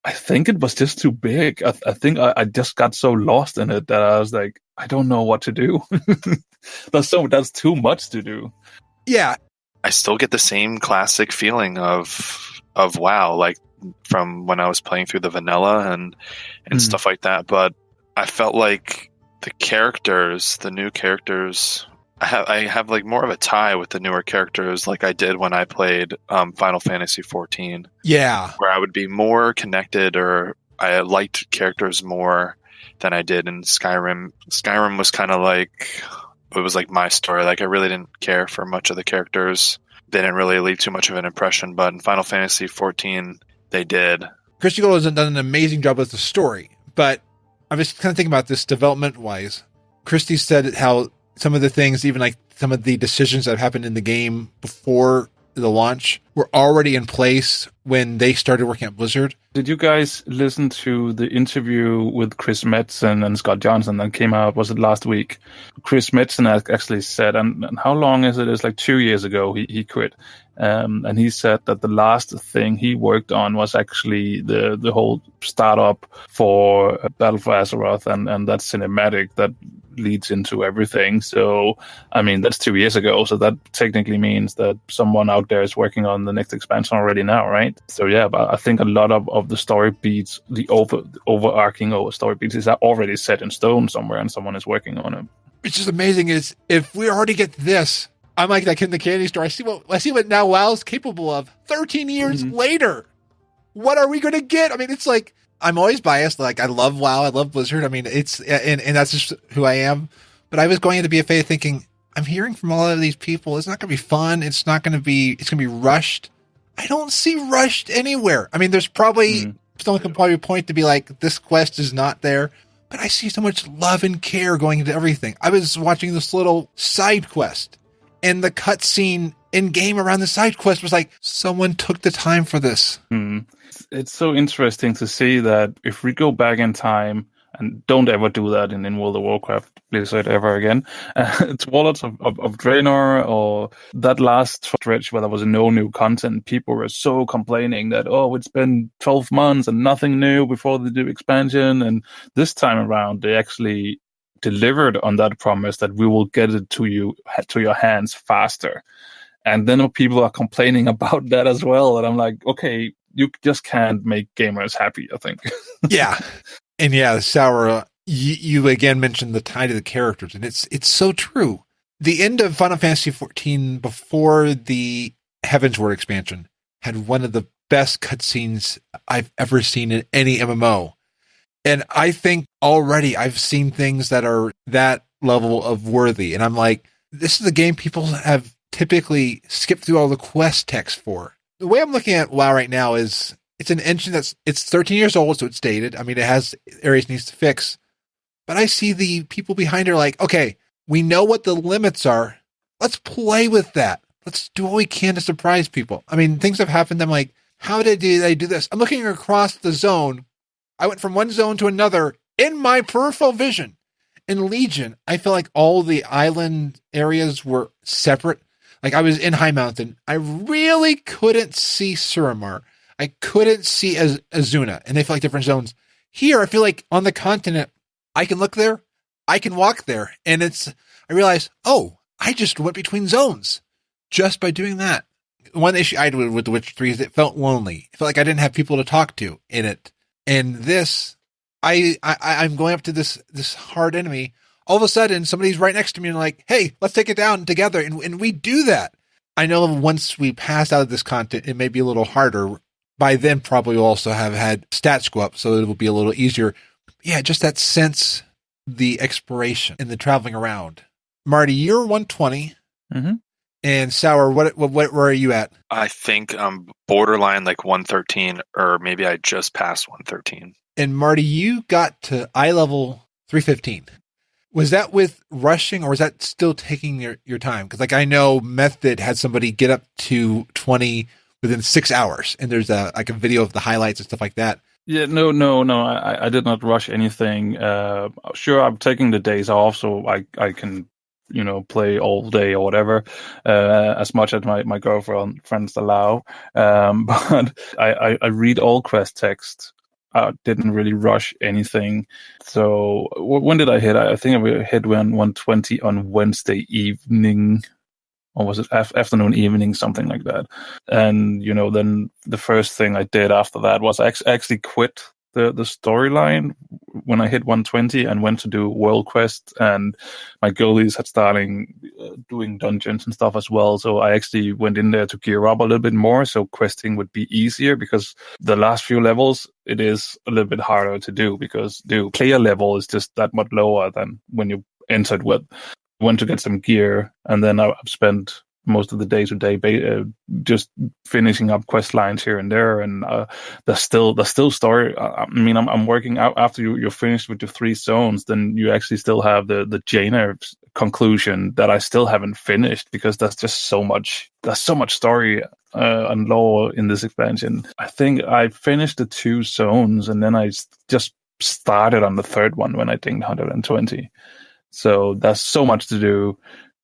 I think it was just too big. I think I just got so lost in it that I was like, I don't know what to do. That's too much to do. Yeah. I still get the same classic feeling of WoW, like from when I was playing through the vanilla and stuff like that. But I felt like the new characters, I have like more of a tie with the newer characters, like I did when I played Final Fantasy 14. Yeah, where I would be more connected, or I liked characters more than I did in Skyrim. Skyrim was kind of like, it was like my story. Like I really didn't care for much of the characters. They didn't really leave too much of an impression. But in Final Fantasy 14, they did. Christy Gold has done an amazing job with the story, but I was kind of thinking about this development-wise. Christy said how some of the things, even like some of the decisions that happened in the game before the launch, were already in place when they started working at Blizzard. Did you guys listen to the interview with Chris Metzen and Scott Johnson that came out, was it last week? Chris Metzen actually said, and how long is it? It's like 2 years ago he quit. And he said that the last thing he worked on was actually the whole startup for Battle for Azeroth and that cinematic that leads into everything. So, I mean, that's 2 years ago. So that technically means that someone out there is working on the next expansion already now, right? So yeah, but I think a lot of the story beats, the overarching story beats is already set in stone somewhere and someone is working on it. Which is amazing is if we already get this, I'm like that kid in the candy store. I see what now WoW's capable of 13 years later. What are we going to get? I mean, it's like, I'm always biased. Like, I love WoW. I love Blizzard. I mean, it's, and that's just who I am. But I was going into BFA thinking, I'm hearing from all of these people, it's not going to be fun. It's going to be rushed. I don't see rushed anywhere. I mean, there's probably, someone can probably point to be like, this quest is not there. But I see so much love and care going into everything. I was watching this little side quest, and the cutscene in game around the side quest was like, someone took the time for this. It's so interesting to see that if we go back in time, and don't ever do that in World of Warcraft, Blizzard, ever again, it's Warlords of Draenor, or that last stretch where there was no new content, people were so complaining that, oh, it's been 12 months and nothing new before the new expansion, and this time around, they actually delivered on that promise that we will get it to your hands faster. And then people are complaining about that as well. And I'm like, okay, you just can't make gamers happy, I think. Yeah. And yeah, Sour, you again mentioned the tie to the characters, and it's so true. The end of Final Fantasy XIV before the Heavensward expansion had one of the best cutscenes I've ever seen in any MMO. And I think already I've seen things that are that level of worthy. And I'm like, this is a game people have typically skipped through all the quest text for. The way I'm looking at WoW right now is it's an engine it's 13 years old, so it's dated. I mean, it has areas it needs to fix. But I see the people behind it like, okay, we know what the limits are. Let's play with that. Let's do what we can to surprise people. I mean, things have happened. I'm like, how did they do this? I'm looking across the zone. I went from one zone to another in my peripheral vision. In Legion, I feel like all the island areas were separate. Like I was in High Mountain. I really couldn't see Suramar. I couldn't see Azuna, and they feel like different zones. Here, I feel like on the continent, I can look there, I can walk there, and I realized, oh, I just went between zones just by doing that. One issue I had with The Witcher 3 is it felt lonely. It felt like I didn't have people to talk to in it. And this, I'm going up to this hard enemy. all of a sudden somebody's right next to me and like, hey, let's take it down together. And we do that. I know once we pass out of this content, it may be a little harder. By then, probably we'll also have had stats go up, so it will be a little easier. Yeah, just that sense, the exploration and the traveling around. Marty, you're 120. Mm-hmm. And Sour, where are you at? I think I'm borderline like 113, or maybe I just passed 113. And Marty, you got to eye level 315. Was that with rushing, or was that still taking your time? Because like I know Method had somebody get up to 20 within 6 hours, and there's a video of the highlights and stuff like that. Yeah, no. I did not rush anything. Sure, I'm taking the days off, so I can, play all day or whatever, as much as my girlfriend friends allow. But I read all quest text. I didn't really rush anything. So when did I hit? I think I hit 120 on Wednesday evening. Or was it afternoon, evening, something like that? And, then the first thing I did after that was actually quit the storyline when I hit 120 and went to do World Quest. And my girlies had started doing dungeons and stuff as well. So I actually went in there to gear up a little bit more so questing would be easier, because the last few levels, it is a little bit harder to do because the player level is just that much lower than when you entered with. Went to get some gear, and then I've spent most of the day today just finishing up quest lines here and there, and there's still story. I'm working out after you're finished with your 3 zones. Then you actually still have the Jaina conclusion that I still haven't finished, because there's just so much story and lore in this expansion. I think I finished the 2 zones, and then I just started on the 3rd one when I dinged 120. So there's so much to do,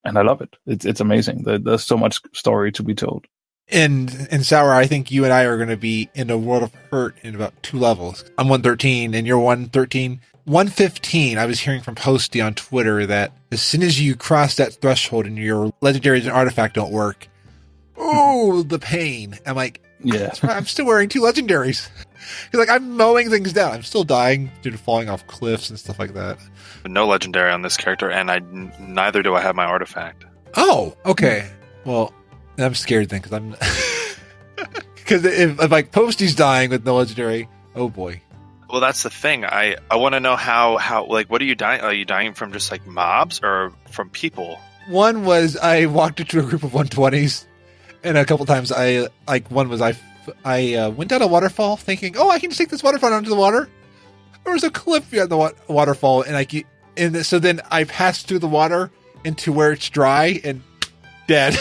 and I love it. It's amazing. There's so much story to be told. And Sour, I think you and I are going to be in a World of Hurt in about 2 levels. I'm 113, and you're 113. 115, I was hearing from Posty on Twitter that as soon as you cross that threshold and your legendaries and artifact don't work, the pain. I'm like, yeah, I'm still wearing 2 legendaries. Because I'm mowing things down. I'm still dying due to falling off cliffs and stuff like that. No legendary on this character, and neither do I have my artifact. Oh, okay. Well, I'm scared then, because I'm... Because if like Posty's dying with no legendary, oh boy. Well, that's the thing. I want to know how like, what are you dying? Are you dying from just like mobs or from people? One was I walked into a group of 120s, and a couple times I went down a waterfall thinking, I can just take this waterfall onto the water. There was a cliff behind the waterfall, and so then I passed through the water into where it's dry and dead.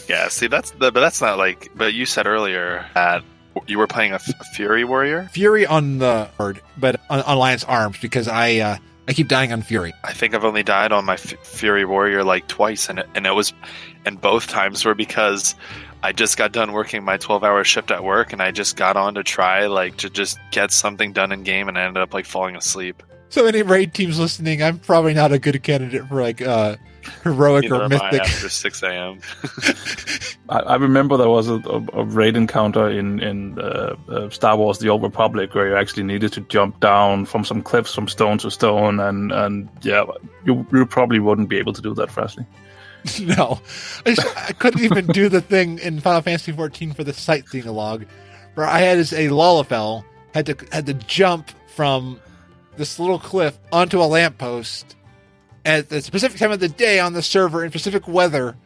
Yeah, see, but that's not like. But you said earlier that you were playing a Fury Warrior. Fury on the board, but on Alliance Arms, because I keep dying on Fury. I think I've only died on my Fury Warrior like twice, and both times were because I just got done working my 12-hour shift at work, and I just got on to try to just get something done in game, and I ended up falling asleep. So any raid teams listening, I'm probably not a good candidate for heroic or mythic. After 6 a.m. I remember there was a raid encounter in Star Wars: The Old Republic where you actually needed to jump down from some cliffs from stone to stone, and yeah, you probably wouldn't be able to do that, Frazley. No, I couldn't even do the thing in Final Fantasy XIV for the sightseeing log, where I had as a Lullafell had to jump from this little cliff onto a lamppost at the specific time of the day on the server in specific weather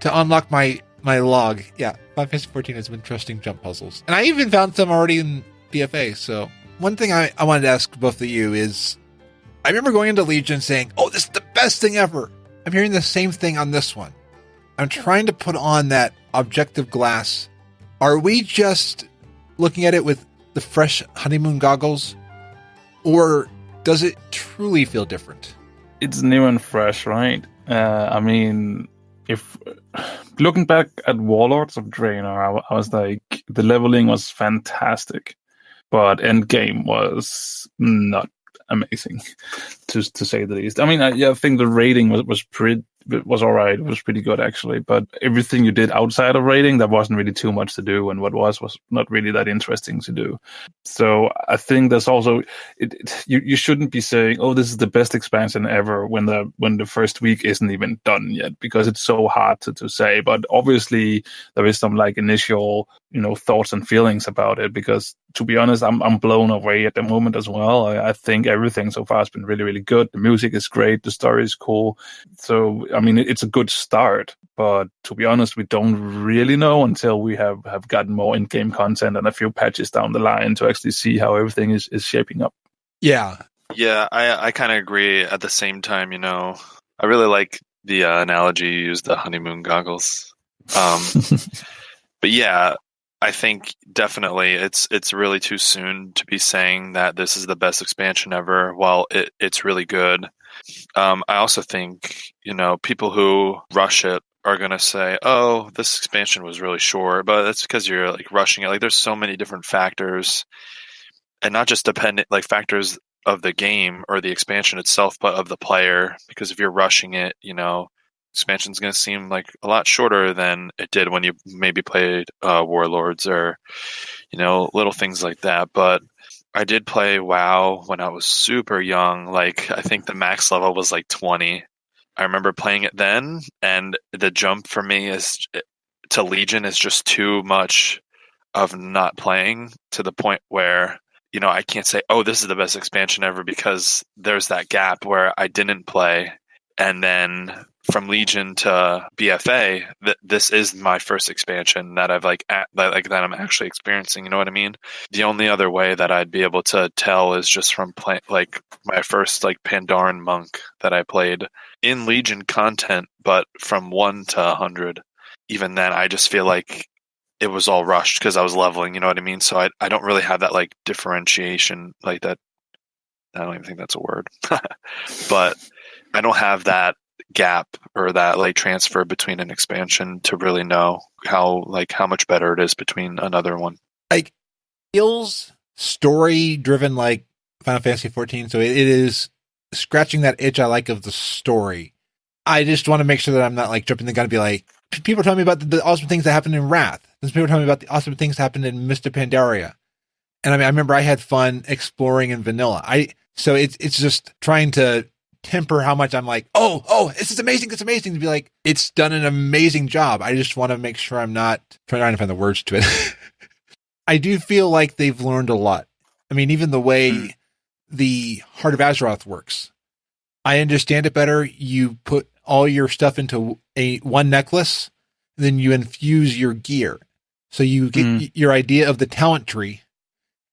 to unlock my log. Yeah, Final Fantasy XIV has been interesting jump puzzles, and I even found some already in BFA. So one thing I wanted to ask both of you is, I remember going into Legion saying, "Oh, this is the best thing ever." I'm hearing the same thing on this one. I'm trying to put on that objective glass. Are we just looking at it with the fresh honeymoon goggles? Or does it truly feel different? It's new and fresh, right? If looking back at Warlords of Draenor, I was like, the leveling was fantastic. But endgame was not amazing, to say the least. I think the rating was was all right. It was pretty good, actually. But everything you did outside of raiding, there wasn't really too much to do, and what was not really that interesting to do. So I think there's also you shouldn't be saying, "Oh, this is the best expansion ever," when the first week isn't even done yet, because it's so hard to say. But obviously, there is some like initial thoughts and feelings about it, because to be honest, I'm blown away at the moment as well. I think everything so far has been really, really good. The music is great. The story is cool. So, I mean, it's a good start. But to be honest, we don't really know until we have gotten more in-game content and a few patches down the line to actually see how everything is shaping up. Yeah. Yeah, I kind of agree. At the same time, I really like the analogy you used, the honeymoon goggles. But yeah, I think definitely it's really too soon to be saying that this is the best expansion ever. While it's really good, I also think people who rush it are gonna say, "Oh, this expansion was really short," but that's because you're like rushing it. Like, there's so many different factors, and not just factors of the game or the expansion itself, but of the player. Because if you're rushing it, expansion's going to seem like a lot shorter than it did when you maybe played Warlords or, little things like that. But I did play WoW when I was super young. Like, I think the max level was like 20. I remember playing it then, and the jump for me to Legion is just too much of not playing, to the point where, I can't say, "Oh, this is the best expansion ever," because there's that gap where I didn't play. And then from Legion to BFA, this is my first expansion that I've that I'm actually experiencing. You know what I mean? The only other way that I'd be able to tell is just from playing my first Pandaren monk that I played in Legion content, but from 1 to 100. Even then, I just feel like it was all rushed because I was leveling. You know what I mean? So I don't really have that differentiation like that. I don't even think that's a word, but I don't have that gap or that transfer between an expansion to really know how much better it is between another one. Feels story driven like Final Fantasy 14, so it is scratching that itch I like of the story. I just want to make sure that I'm not jumping the gun and be like, people tell me about the awesome things that happened in Wrath. People tell me about the awesome things that happened in Mist of Pandaria. And I remember I had fun exploring in vanilla. So it's just trying to temper how much I'm like, oh, this is amazing. It's amazing to be like, it's done an amazing job. I just want to make sure I'm not trying to find the words to it. I do feel like they've learned a lot. I mean, even the way the Heart of Azeroth works, I understand it better. You put all your stuff into one necklace, and then you infuse your gear. So you get your idea of the talent tree,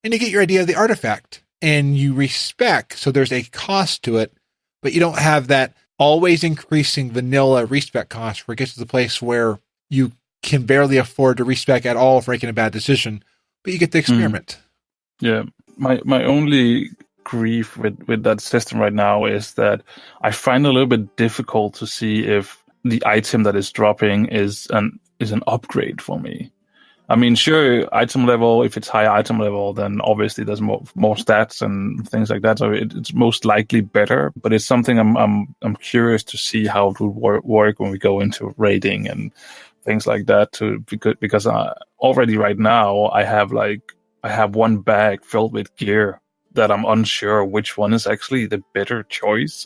and you get your idea of the artifact, and you respec. So there's a cost to it, but you don't have that always increasing vanilla respec cost where it gets to the place where you can barely afford to respec at all for making a bad decision, but you get the experiment. Yeah. My only grief with that system right now is that I find it a little bit difficult to see if the item that is dropping is an upgrade for me. I mean, sure, item level, if it's high item level, then obviously there's more stats and things like that. So it's most likely better, but it's something I'm curious to see how it will work when we go into raiding and things like that because already right now I have one bag filled with gear that I'm unsure which one is actually the better choice.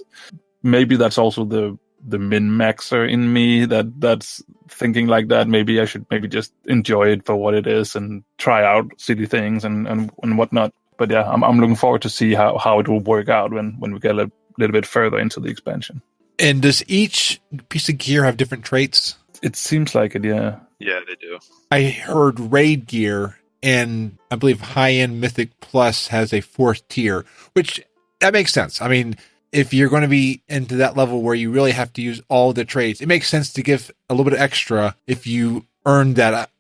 Maybe that's also the min-maxer in me that's thinking like that. Maybe I should just enjoy it for what it is and try out silly things and whatnot. But yeah, I'm looking forward to see how it will work out when we get a little bit further into the expansion. And does each piece of gear have different traits? It seems like it, yeah. Yeah, they do. I heard raid gear, and I believe high-end Mythic Plus has a 4th tier, which that makes sense. I mean, if you're going to be into that level where you really have to use all the traits, it makes sense to give a little bit extra if you earn that.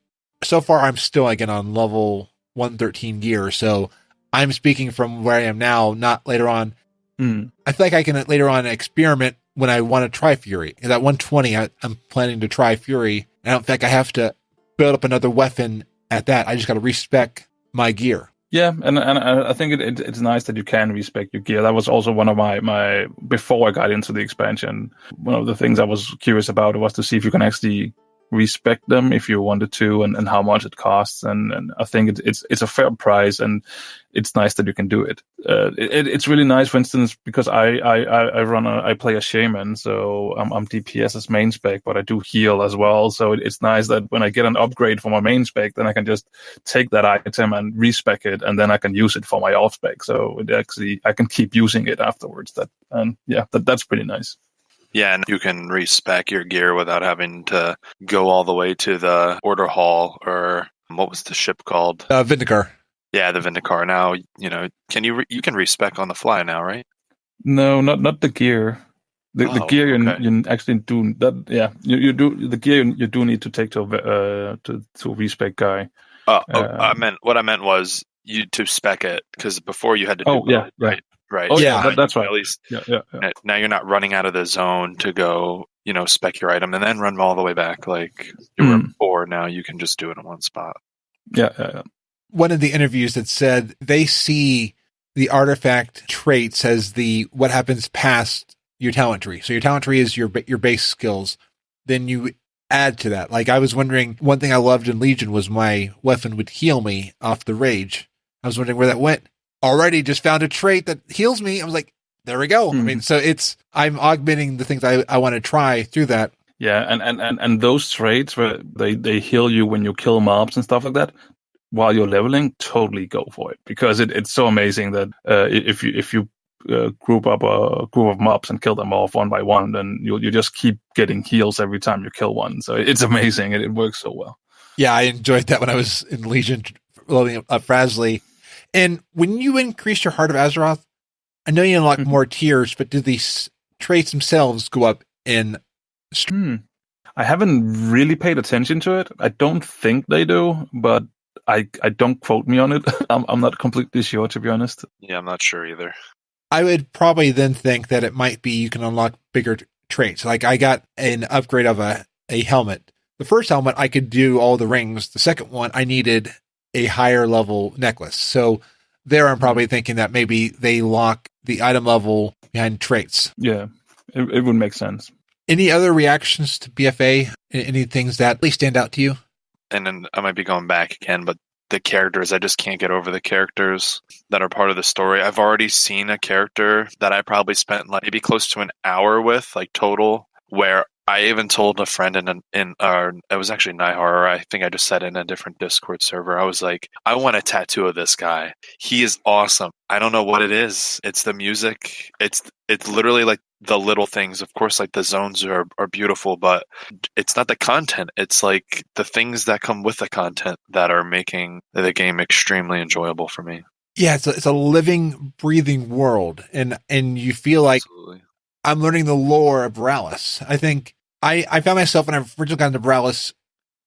So far, I'm still again on level 113 gear, so I'm speaking from where I am now, not later on. I feel like I can later on experiment when I want to try Fury. At 120, I'm planning to try Fury. I don't think I have to build up another weapon at that. I just got to respec my gear. Yeah, and I think it's nice that you can respec your gear. That was also one of my before I got into the expansion, one of the things I was curious about was to see if you can actually respec them if you wanted to, and how much it costs. And I think it's a fair price, and it's nice that you can do it. It's really nice, for instance, because I play a shaman, so I'm DPS as main spec, but I do heal as well. So it's nice that when I get an upgrade for my main spec, then I can just take that item and respec it, and then I can use it for my off spec. So I can keep using it afterwards. That's pretty nice. Yeah, and you can respec your gear without having to go all the way to the order hall, or what was the ship called? Vindicar. Yeah, the Vindicar. Now, you can respec on the fly now, right? No, not the gear. The gear you actually do that. Yeah, you do the gear you do need to take to respec guy. I meant was you to spec it, because before you had to do it, right? Right. Oh, yeah, that's right. At least yeah. Now you're not running out of the zone to go, spec your item and then run all the way back like you were before. Now you can just do it in one spot. Yeah. One of the interviews that said they see the artifact traits as what happens past your talent tree. So your talent tree is your base skills. Then you add to that. Like, I was wondering, one thing I loved in Legion was my weapon would heal me off the rage. I was wondering where that went. Already just found a trait that heals me. I was like, there we go. I mean, so I'm augmenting the things I want to try through that. Yeah, and those traits where they heal you when you kill mobs and stuff like that, while you're leveling, totally go for it, because it's so amazing that if you group up a group of mobs and kill them off one by one, then you just keep getting heals every time you kill one. So it's amazing, and it works so well. Yeah, I enjoyed that when I was in Legion loading up Frazley. And when you increase your Heart of Azeroth, I know you unlock more tiers, but do these traits themselves go up in? I haven't really paid attention to it. I don't think they do, but I don't quote me on it. I'm not completely sure, to be honest. Yeah, I'm not sure either. I would probably then think that it might be you can unlock bigger traits. Like, I got an upgrade of a helmet. The first helmet, I could do all the rings. The second one, I needed a higher level necklace. So there I'm probably thinking that maybe they lock the item level behind traits. Yeah, it would make sense. Any other reactions to BFA? Any things that at least stand out to you? And then I might be going back again, but the characters, I just can't get over the characters that are part of the story. I've already seen a character that I probably spent like maybe close to an hour with, like total, where I even told a friend it was actually Nihar, I think I just said in a different Discord server, I was like, I want a tattoo of this guy. He is awesome. I don't know what it is. It's the music. It's literally like the little things. Of course, like the zones are beautiful, but it's not the content. It's like the things that come with the content that are making the game extremely enjoyable for me. Yeah, it's a living, breathing world. And you feel like Absolutely. I'm learning the lore of Boralus. I think I found myself when I originally got into Boralus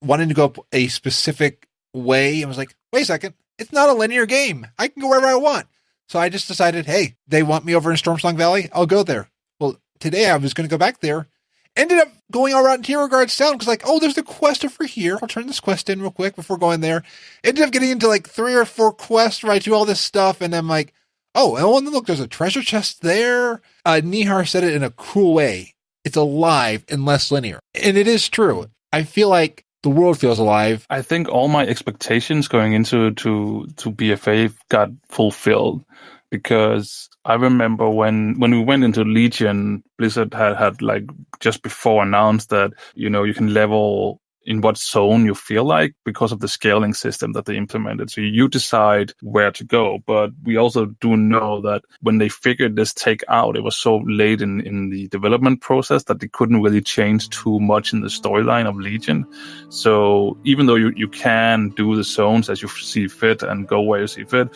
wanting to go up a specific way. I was like, wait a second, it's not a linear game. I can go wherever I want. So I just decided, hey, they want me over in Stormsong Valley. I'll go there. Well, today I was going to go back there. Ended up going all around Tiergar's Town because, like, oh, there's the quest over here. I'll turn this quest in real quick before going there. Ended up getting into like 3 or 4 quests where I do all this stuff, and I'm like, oh, and look, there's a treasure chest there. Nihar said it in a cool way. It's alive and less linear. And it is true. I feel like the world feels alive. I think all my expectations going into to BFA got fulfilled, because I remember when we went into Legion, Blizzard had like just before announced that, you can level in what zone you feel like because of the scaling system that they implemented. So you decide where to go. But we also do know that when they figured this take out, it was so late in the development process that they couldn't really change too much in the storyline of Legion. So even though you can do the zones as you see fit and go where you see fit,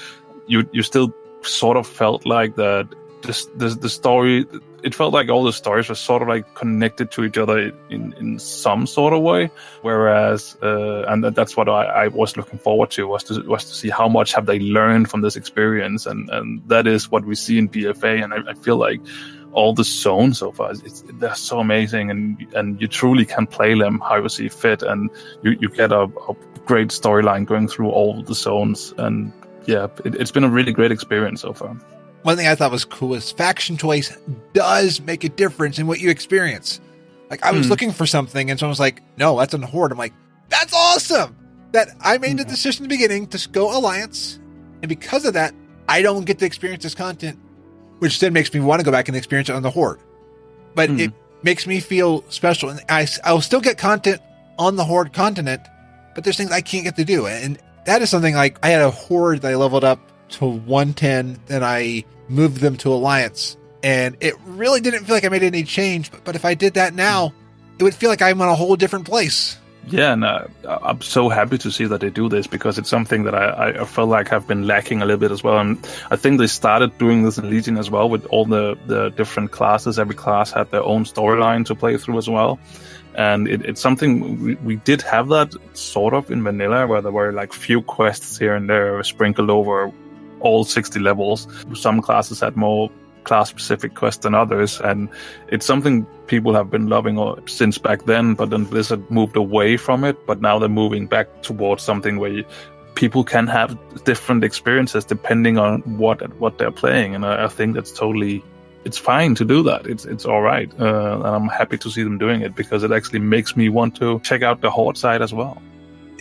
you still sort of felt like that the story, it felt like all the stories were sort of like connected to each other in some sort of way. Whereas, and that's what I was looking forward to, was to see how much have they learned from this experience. And that is what we see in BFA. And I feel like all the zones so far, they're so amazing, and you truly can play them how you see fit. And you get a great storyline going through all the zones. And it's been a really great experience so far. One thing I thought was cool is faction choice does make a difference in what you experience. Like, I was looking for something, and someone was like, no, that's a Horde. I'm like, that's awesome! That I made the decision in the beginning to go Alliance, and because of that, I don't get to experience this content, which then makes me want to go back and experience it on the Horde. But it makes me feel special, and I'll still get content on the Horde continent, but there's things I can't get to do. And that is something like, I had a Horde that I leveled up to 110, then I moved them to Alliance, and it really didn't feel like I made any change. But if I did that now, it would feel like I'm in a whole different place. Yeah, and I'm so happy to see that they do this, because it's something that I felt like have been lacking a little bit as well. And I think they started doing this in Legion as well, with all the different classes. Every class had their own storyline to play through as well. And it's something we did have that sort of in vanilla, where there were like few quests here and there sprinkled over all 60 levels. Some classes had more class-specific quests than others, and it's something people have been loving since back then, but then Blizzard moved away from it, but now they're moving back towards something where people can have different experiences depending on what they're playing, and I think that's totally... It's fine to do that. It's all right, and I'm happy to see them doing it, because it actually makes me want to check out the Horde side as well.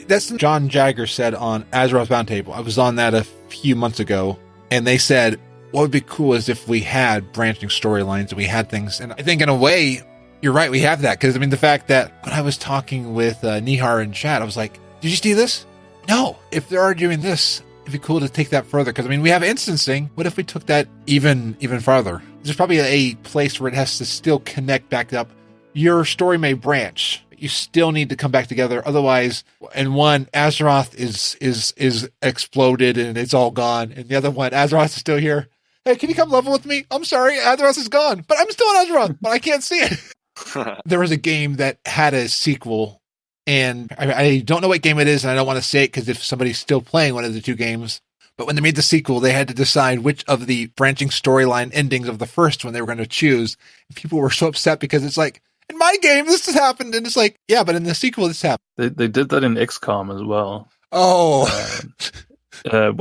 That's what John Jagger said on Azeroth Roundtable. I was on that a few months ago, and they said, what would be cool is if we had branching storylines and we had things. And I think in a way, you're right, we have that. Because, I mean, the fact that when I was talking with Nihar in chat, I was like, did you see this? No. If they are doing this, it'd be cool to take that further. Because, I mean, we have instancing. What if we took that even farther? There's probably a place where it has to still connect back up. Your story may branch. You still need to come back together. Otherwise, in one, Azeroth is exploded and it's all gone. And the other one, Azeroth is still here. Hey, can you come level with me? I'm sorry, Azeroth is gone, but I'm still in Azeroth, but I can't see it. There was a game that had a sequel, and I don't know what game it is, and I don't want to say it because if somebody's still playing one of the two games, but when they made the sequel, they had to decide which of the branching storyline endings of the first one they were going to choose. And people were so upset because it's like, in my game, this has happened, and it's like, yeah, but in the sequel, this happened. They did that in XCOM as well. Oh. Where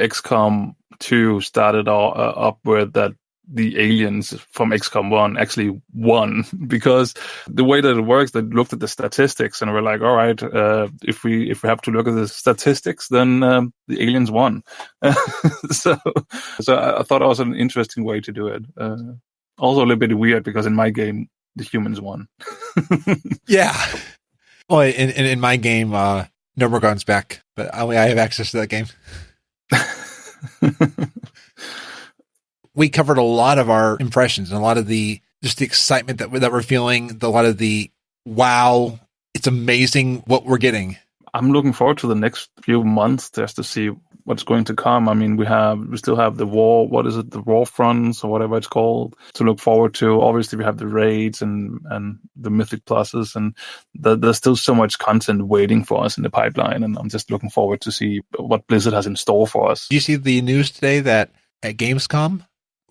XCOM 2 started up with that the aliens from XCOM 1 actually won, because the way that it works, they looked at the statistics and were like, all right, if we have to look at the statistics, then the aliens won. so I thought it was an interesting way to do it. Also a little bit weird, because in my game, the humans won. Yeah. Well, in my game, Nomorgon's back, but I have access to that game. We covered a lot of our impressions and a lot of the excitement that we're feeling, a lot of the wow, it's amazing what we're getting. I'm looking forward to the next few months just to see what's going to come. I mean, we still have the war fronts or whatever it's called to look forward to. Obviously, we have the raids and the mythic pluses, and there's still so much content waiting for us in the pipeline. And I'm just looking forward to see what Blizzard has in store for us. Do you see the news today that at Gamescom,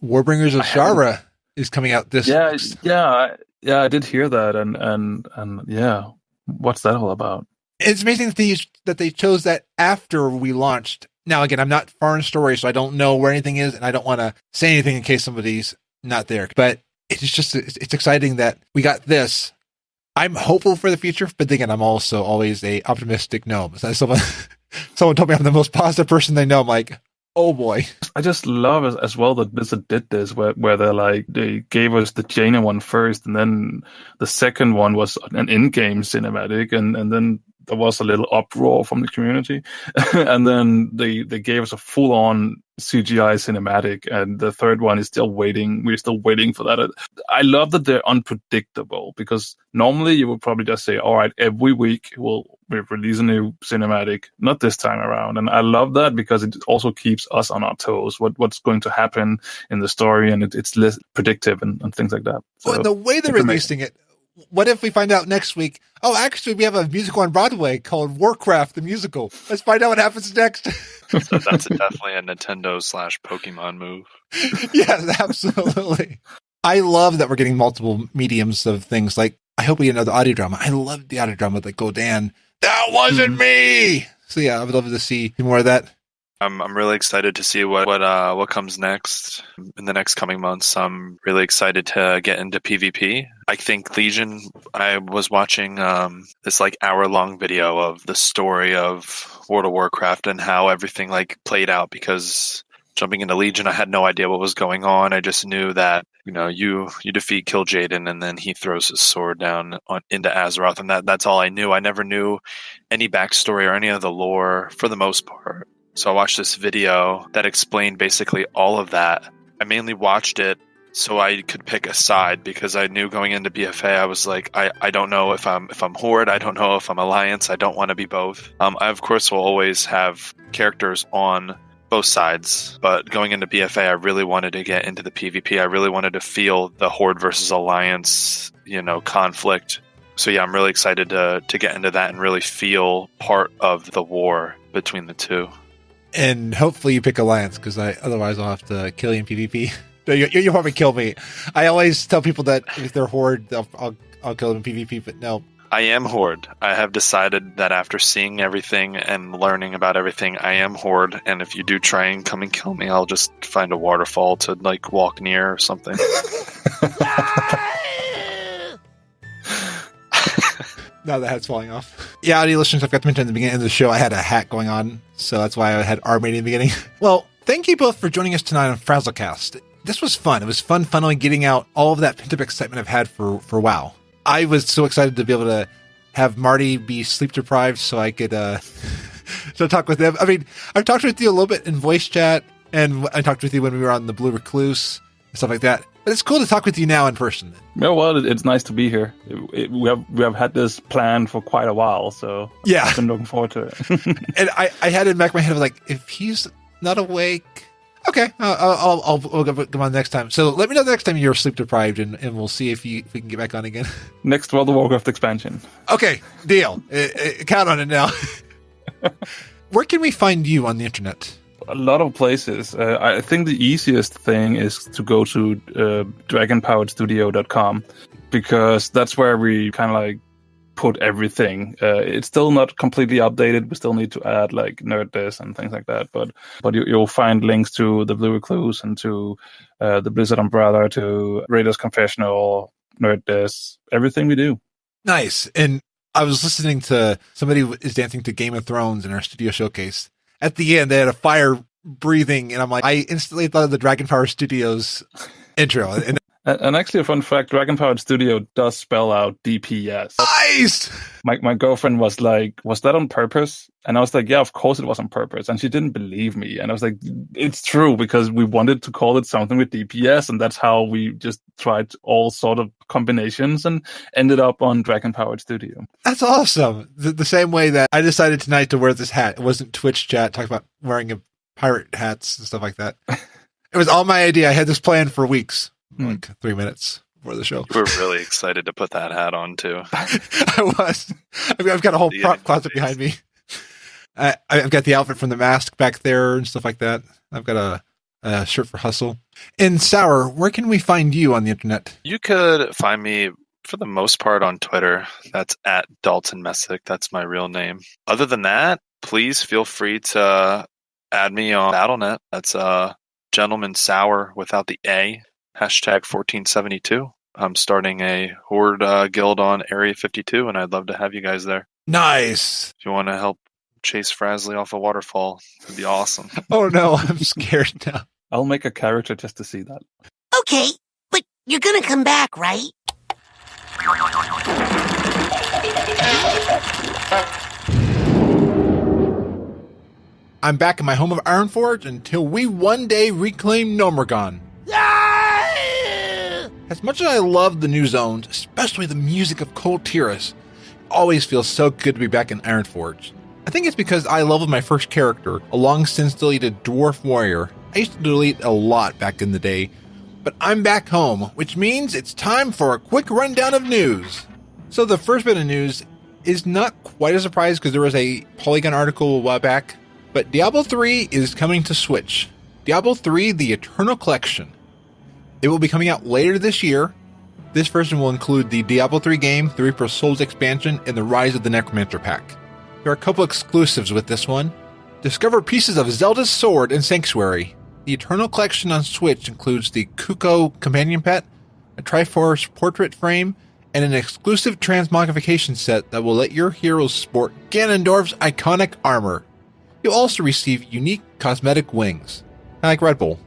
Warbringers of Shara is coming out this? Yeah, I did hear that, and yeah, what's that all about? It's amazing that they chose that after we launched. Now, again, I'm not far in story, so I don't know where anything is, and I don't want to say anything in case somebody's not there. But it's exciting that we got this. I'm hopeful for the future, but again, I'm also always a optimistic gnome. So someone told me I'm the most positive person they know. I'm like, oh boy. I just love as well that Blizzard did this, where they gave us the Jaina one first, and then the second one was an in-game cinematic, and then there was a little uproar from the community, and then they gave us a full-on CGI cinematic, and the third one is still waiting. We're still waiting for that. I love that they're unpredictable, because normally you would probably just say, all right, every week we'll release a new cinematic, not this time around. And I love that, because it also keeps us on our toes, what's going to happen in the story, and it's less predictive and things like that. So, well, the way they're releasing it, what if we find out next week, oh, actually, we have a musical on Broadway called Warcraft the Musical. Let's find out what happens next. So that's definitely a Nintendo/Pokemon move. Yes, absolutely. I love that we're getting multiple mediums of things. Like, I hope we get another audio drama. I love the audio drama, like Godan. That wasn't me! So yeah, I would love to see more of that. I'm really excited to see what comes next in the next coming months. I'm really excited to get into PvP. I think Legion. I was watching this like hour-long video of the story of World of Warcraft and how everything like played out, because jumping into Legion, I had no idea what was going on. I just knew that, you defeat Kil'jaeden and then he throws his sword down into Azeroth, and that's all I knew. I never knew any backstory or any of the lore for the most part. So I watched this video that explained basically all of that. I mainly watched it so I could pick a side, because I knew going into BFA, I was like, I don't know if I'm Horde, I don't know if I'm Alliance, I don't want to be both. I of course will always have characters on both sides, but going into BFA, I really wanted to get into the PvP. I really wanted to feel the Horde versus Alliance, conflict. So yeah, I'm really excited to get into that and really feel part of the war between the two. And hopefully you pick Alliance, because otherwise I'll have to kill you in PvP. You'll probably kill me. I always tell people that if they're Horde, I'll kill them in PvP, but no. I am Horde. I have decided that after seeing everything and learning about everything, I am Horde. And if you do try and come and kill me, I'll just find a waterfall to like walk near or something. Now the hat's falling off. Yeah, audio listeners, I forgot to mention at the beginning of the show, I had a hat going on, so that's why I had arming in the beginning. Well, thank you both for joining us tonight on FrazlCast. This was fun. It was fun finally getting out all of that pent-up excitement I've had for WoW. I was so excited to be able to have Marty be sleep-deprived so I could so talk with him. I mean, I've talked with you a little bit in voice chat, and I talked with you when we were on the Blue Recluse and stuff like that. But it's cool to talk with you now in person. Yeah, well, it's nice to be here. We have had this planned for quite a while, so yeah, I've been looking forward to it. And I had it in the back of my head, I was like, if he's not awake, okay, I'll come on next time. So let me know the next time you're sleep deprived, and we'll see if we can get back on again. Next World of Warcraft expansion. Okay, deal. Count on it now. Where can we find you on the internet? A lot of places. I think the easiest thing is to go to dragonpoweredstudio.com, because that's where we kind of like put everything. It's still not completely updated. We still need to add like nerd this and things like that. But you'll find links to the Blue Recluse and to the Blizzard Umbrella, to Raiders Confessional, nerd this, everything we do. Nice. And I was listening to somebody is dancing to Game of Thrones in our studio showcase. At the end, they had a fire breathing, and I'm like, I instantly thought of the Dragon Power Studios intro. And actually, a fun fact, Dragon Powered Studio does spell out DPS. Nice! My girlfriend was like, was that on purpose? And I was like, yeah, of course it was on purpose. And she didn't believe me. And I was like, it's true, because we wanted to call it something with DPS, and that's how we just tried all sort of combinations and ended up on Dragon Powered Studio. That's awesome. The same way that I decided tonight to wear this hat. It wasn't Twitch chat talking about wearing a pirate hats and stuff like that. It was all my idea. I had this planned for weeks. Like 3 minutes before the show. You were really excited to put that hat on, too. I was. I've got a whole prop closet behind me. I've got the outfit from the mask back there and stuff like that. I've got a shirt for Hustle. And Sour, where can we find you on the internet? You could find me, for the most part, on Twitter. That's at Dalton Messick. That's my real name. Other than that, please feel free to add me on Battle.net. That's Gentleman Sour without the A. Hashtag 1472. I'm starting a Horde guild on Area 52, and I'd love to have you guys there. Nice. If you want to help chase Frazley off a waterfall, it'd be awesome. Oh no, I'm scared now. I'll make a character just to see that. Okay, but you're gonna come back, right? I'm back in my home of Ironforge until we one day reclaim Gnomergon. As much as I love the new zones, especially the music of Cold Tiras, it always feels so good to be back in Ironforge. I think it's because I leveled my first character, a long-since deleted Dwarf Warrior. I used to delete a lot back in the day, but I'm back home, which means it's time for a quick rundown of news. So the first bit of news is not quite a surprise because there was a Polygon article a while back, but Diablo 3 is coming to Switch. Diablo 3, The Eternal Collection. It will be coming out later this year. This version will include the Diablo 3 game, the Reaper of Souls expansion, and the Rise of the Necromancer pack. There are a couple exclusives with this one. Discover pieces of Zelda's Sword and Sanctuary. The Eternal Collection on Switch includes the Kuko companion pet, a Triforce portrait frame, and an exclusive transmogrification set that will let your heroes sport Ganondorf's iconic armor. You'll also receive unique cosmetic wings, kind of like Red Bull.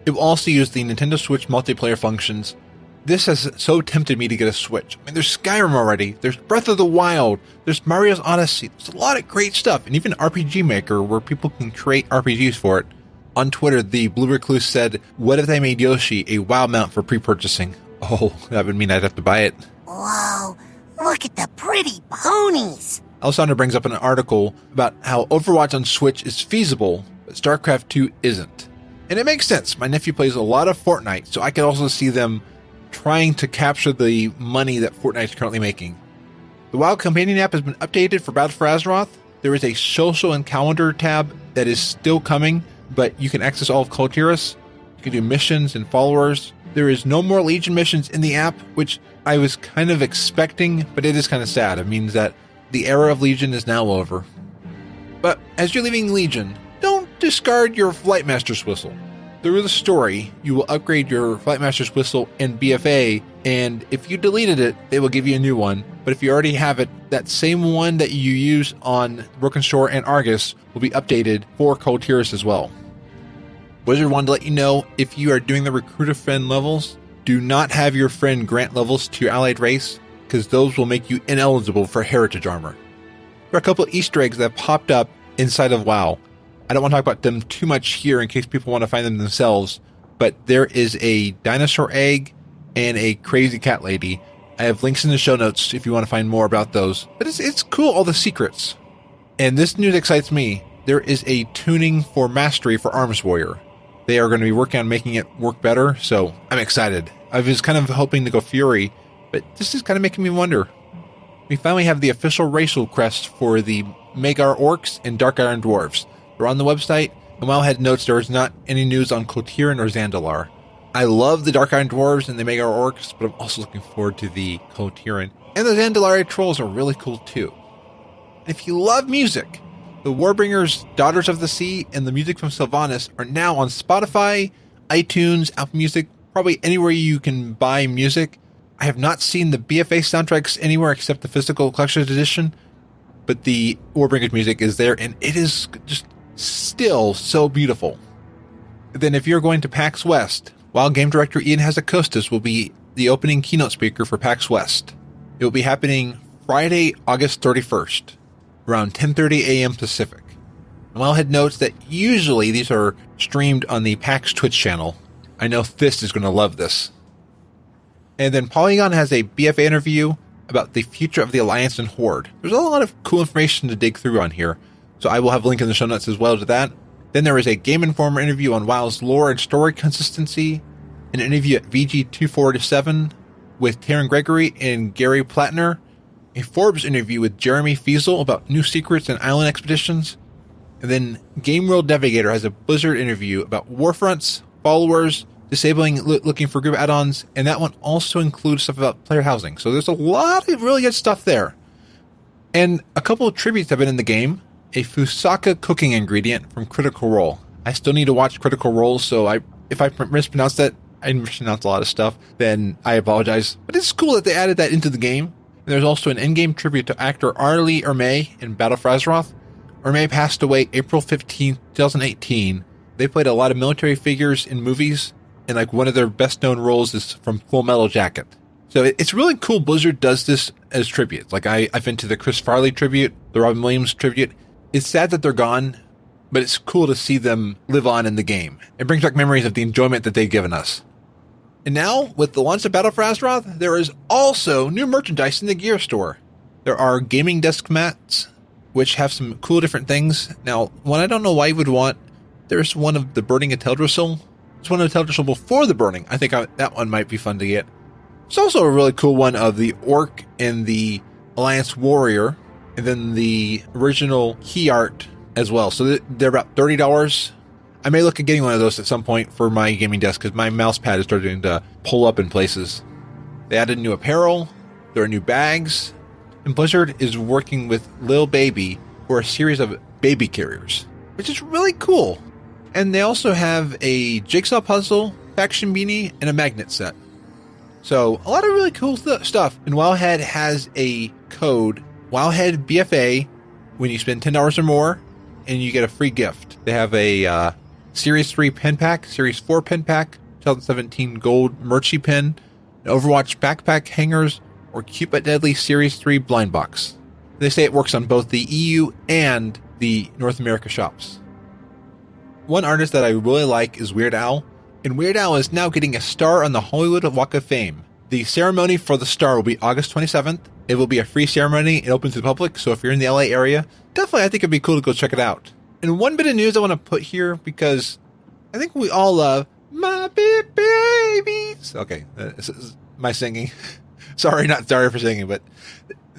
It will also use the Nintendo Switch multiplayer functions. This has so tempted me to get a Switch. I mean, there's Skyrim already, there's Breath of the Wild, there's Mario's Odyssey, there's a lot of great stuff, and even RPG Maker where people can create RPGs for it. On Twitter, the Blue Recluse said, "What if they made Yoshi a WoW mount for pre-purchasing?" Oh, that would mean I'd have to buy it. Whoa, look at the pretty ponies. Alessandra brings up an article about how Overwatch on Switch is feasible, but StarCraft 2 isn't. And it makes sense. My nephew plays a lot of Fortnite, so I could also see them trying to capture the money that Fortnite is currently making. The WoW companion app has been updated for Battle for Azeroth. There is a social and calendar tab that is still coming, but you can access all of Kultiras. You can do missions and followers. There is no more Legion missions in the app, which I was kind of expecting, but it is kind of sad. It means that the era of Legion is now over. But as you're leaving Legion, don't discard your Flightmaster's Whistle. Through the story, you will upgrade your Flightmaster's Whistle in BFA, and if you deleted it, they will give you a new one. But if you already have it, that same one that you use on Broken Shore and Argus will be updated for Cold Tears as well. Blizzard wanted to let you know, if you are doing the recruiter friend levels, do not have your friend grant levels to your allied race, because those will make you ineligible for heritage armor. There are a couple of Easter eggs that popped up inside of WoW. I don't want to talk about them too much here in case people want to find them themselves, but there is a dinosaur egg and a crazy cat lady. I have links in the show notes if you want to find more about those. But it's cool, all the secrets. And this news excites me. There is a tuning for mastery for Arms Warrior. They are going to be working on making it work better, so I'm excited. I was kind of hoping to go Fury, but this is kind of making me wonder. We finally have the official racial crest for the Magar Orcs and Dark Iron Dwarves. They're on the website, and Wowhead notes there is not any news on Kotiran or Zandalar. I love the Dark Iron Dwarves and the Magar Orcs, but I'm also looking forward to the Kotiran. And the Zandalari Trolls are really cool too. If you love music, the Warbringers, Daughters of the Sea, and the music from Sylvanas are now on Spotify, iTunes, Apple Music, probably anywhere you can buy music. I have not seen the BFA soundtracks anywhere except the physical collector's edition, but the Warbringers music is there, and it is just still so beautiful. Then if you're going to PAX West, WoW Game Director Ian Hazacostas will be the opening keynote speaker for PAX West. It will be happening Friday, August 31st. Around 10:30 a.m. Pacific. Wellhead notes that usually these are streamed on the PAX Twitch channel. I know Fist is going to love this. And then Polygon has a BFA interview about the future of the Alliance and Horde. There's a lot of cool information to dig through on here, so I will have a link in the show notes as well to that. Then there is a Game Informer interview on WoW's lore and story consistency, an interview at VG247 with Taryn Gregory and Gary Plattner, a Forbes interview with Jeremy Fiesel about new secrets and island expeditions, and then Game World Navigator has a Blizzard interview about Warfronts, followers, disabling looking for group add-ons, and that one also includes stuff about player housing. So there's a lot of really good stuff there. And a couple of tributes have been in the game. A Fusaka cooking ingredient from Critical Role. I still need to watch Critical Role, so if I mispronounce that, I mispronounce a lot of stuff, then I apologize. But it's cool that they added that into the game. And there's also an in-game tribute to actor Arlie Ermey in Battle for Azeroth. Ermey passed away April 15, 2018. They played a lot of military figures in movies, and like one of their best-known roles is from Full Metal Jacket. So it's really cool Blizzard does this as tributes. Like I've been to the Chris Farley tribute, the Robin Williams tribute. It's sad that they're gone, but it's cool to see them live on in the game. It brings back memories of the enjoyment that they've given us. And now, with the launch of Battle for Azeroth, there is also new merchandise in the gear store. There are gaming desk mats, which have some cool different things. Now, one I don't know why you would want, there's one of the burning of Teldrassil. It's one of the Teldrassil before the burning. I think that one might be fun to get. There's also a really cool one of the Orc and the Alliance Warrior, and then the original key art as well. So they're about $30. I may look at getting one of those at some point for my gaming desk because my mouse pad is starting to pull up in places. They added new apparel, there are new bags, and Blizzard is working with Lil Baby for a series of baby carriers. which is really cool. And they also have a jigsaw puzzle, faction beanie, and a magnet set. So a lot of really cool stuff. And Wowhead has a code, Wowhead BFA, when you spend $10 or more, and you get a free gift. They have a Series 3 pen pack, Series 4 pen pack, 2017 gold Merchie pen, an Overwatch backpack hangers, or Cute But Deadly Series 3 blind box. They say it works on both the EU and the North America shops. One artist that I really like is Weird Al, and Weird Al is now getting a star on the Hollywood Walk of Fame. The ceremony for the star will be August 27th. It will be a free ceremony. It opens to the public, so if you're in the LA area, definitely I think it'd be cool to go check it out. And one bit of news I want to put here, because I think we all love Muppet Babies. Okay, this is my singing. Sorry for singing, but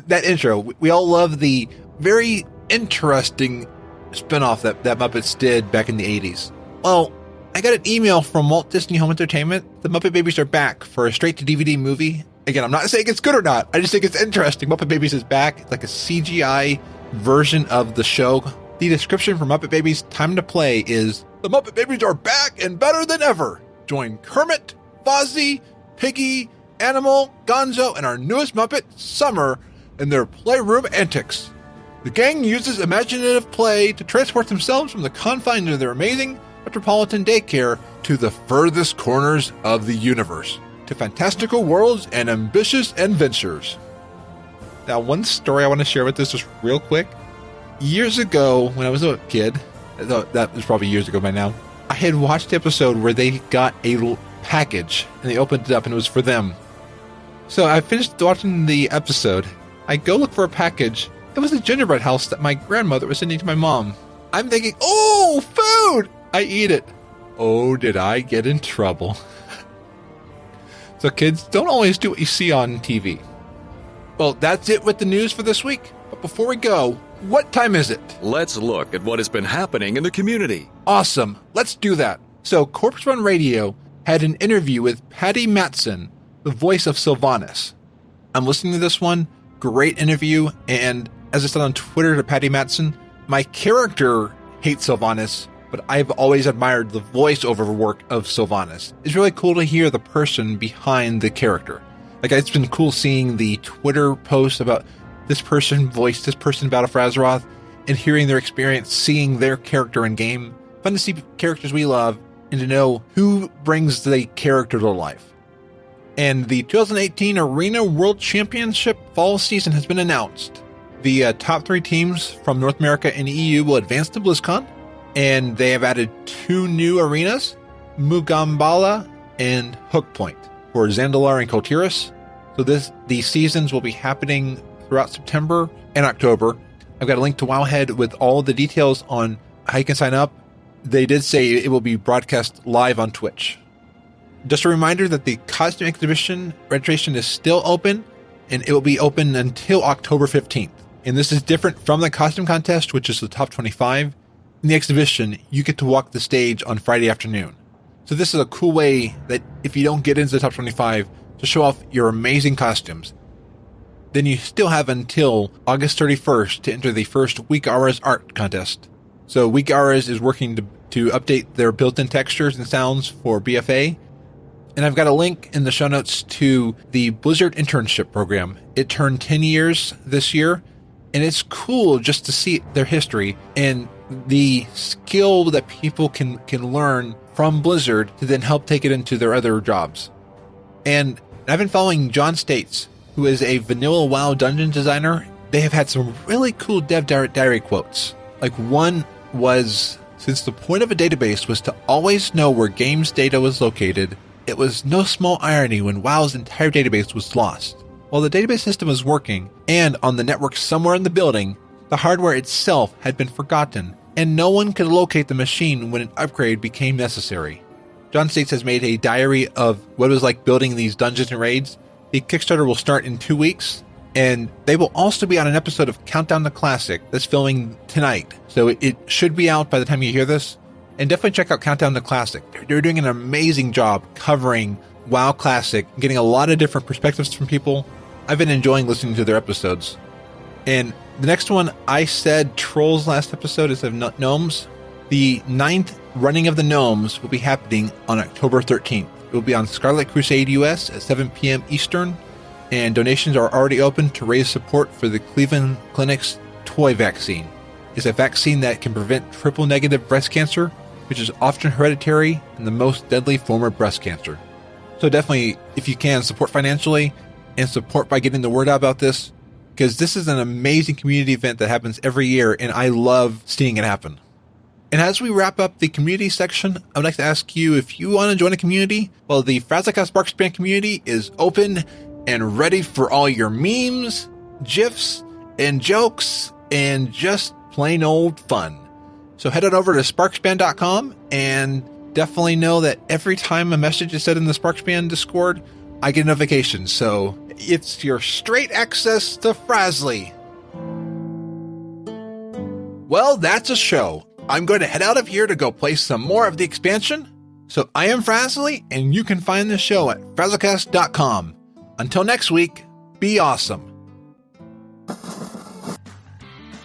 that intro. We all love the very interesting spinoff that Muppets did back in the 80s. Well, I got an email from Walt Disney Home Entertainment. The Muppet Babies are back for a straight-to-DVD movie. Again, I'm not saying it's good or not. I just think it's interesting. Muppet Babies is back. It's like a CGI version of the show. The description for Muppet Babies Time to Play is, the Muppet Babies are back and better than ever. Join Kermit, Fozzie, Piggy, Animal, Gonzo, and our newest Muppet, Summer, in their playroom antics. The gang uses imaginative play to transport themselves from the confines of their amazing metropolitan daycare to the furthest corners of the universe, to fantastical worlds and ambitious adventures. Now, one story I want to share with this just real quick. Years ago, when I was a kid, that was probably years ago by now, I had watched the episode where they got a package and they opened it up and it was for them. So I finished watching the episode. I go look for a package. It was a gingerbread house that my grandmother was sending to my mom. I'm thinking, oh, food! I eat it. Oh, did I get in trouble. So kids, don't always do what you see on TV. Well, that's it with the news for this week. But before we go, what time is it? Let's look at what has been happening in the community. Awesome. Let's do that. So Corpse Run Radio had an interview with Patty Matson, the voice of Sylvanas. I'm listening to this one. Great interview. And as I said on Twitter to Patty Matson, my character hates Sylvanas, but I've always admired the voiceover work of Sylvanas. It's really cool to hear the person behind the character. Like, it's been cool seeing the Twitter posts about this person voiced this person Battle for Azeroth and hearing their experience, seeing their character in game. Fun to see characters we love and to know who brings the character to life. And the 2018 Arena World Championship fall season has been announced. The top 3 teams from North America and EU will advance to BlizzCon, and they have added 2 new arenas, Mugambala and Hook Point, for Zandalar and Kultiris. So these seasons will be happening throughout September and October. I've got a link to Wowhead with all the details on how you can sign up. They did say it will be broadcast live on Twitch. Just a reminder that the costume exhibition registration is still open, and it will be open until October 15th. And this is different from the costume contest, which is the top 25. In the exhibition, you get to walk the stage on Friday afternoon. So this is a cool way that if you don't get into the top 25, to show off your amazing costumes. Then you still have until August 31st to enter the first Weak Auras art contest. So Weak Auras is working to update their built-in textures and sounds for BFA. And I've got a link in the show notes to the Blizzard internship program. It turned 10 years this year, and it's cool just to see their history and the skill that people can learn from Blizzard to then help take it into their other jobs. And I've been following John States, who is a vanilla WoW dungeon designer. They have had some really cool dev diary quotes. Like, one was, since the point of a database was to always know where games data was located, it was no small irony when WoW's entire database was lost. While the database system was working, and on the network somewhere in the building, the hardware itself had been forgotten, and no one could locate the machine when an upgrade became necessary. John States has made a diary of what it was like building these dungeons and raids. The Kickstarter will start in 2 weeks, and they will also be on an episode of Countdown to Classic that's filming tonight. So it should be out by the time you hear this. And definitely check out Countdown to Classic. They're doing an amazing job covering WoW Classic, getting a lot of different perspectives from people. I've been enjoying listening to their episodes. And the next one, I said trolls last episode instead of gnomes. The 9th running of the Gnomes will be happening on October 13th. It will be on Scarlet Crusade US at 7 p.m. Eastern, and donations are already open to raise support for the Cleveland Clinic's toy vaccine. It's a vaccine that can prevent triple-negative breast cancer, which is often hereditary and the most deadly form of breast cancer. So definitely, if you can, support financially and support by getting the word out about this, because this is an amazing community event that happens every year, and I love seeing it happen. And as we wrap up the community section, I would like to ask you if you want to join a community. Well, the FrazlCast Sparkspans community is open and ready for all your memes, GIFs, and jokes, and just plain old fun. So head on over to sparkspan.com and definitely know that every time a message is said in the Sparkspan Discord, I get a notification. So it's your straight access to Frazley. Well, that's a show. I'm going to head out of here to go play some more of the expansion. So I am Frazley, and you can find the show at FrazlCast.com. Until next week, be awesome.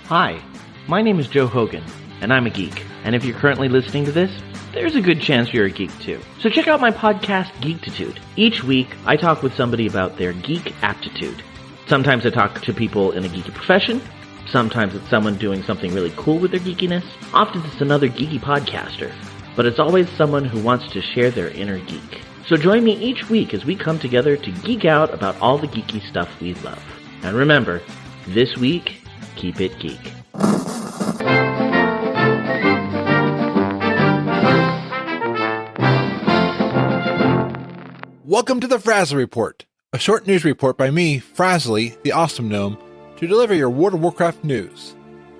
Hi, my name is Joe Hogan, and I'm a geek. And if you're currently listening to this, there's a good chance you're a geek too. So check out my podcast, Geektitude. Each week, I talk with somebody about their geek aptitude. Sometimes I talk to people in a geeky profession. Sometimes it's someone doing something really cool with their geekiness. Often it's another geeky podcaster. But it's always someone who wants to share their inner geek. So join me each week as we come together to geek out about all the geeky stuff we love. And remember, this week, keep it geek. Welcome to the Frazley Report, a short news report by me, Frazley, the Awesome Gnome, to deliver your World of Warcraft news.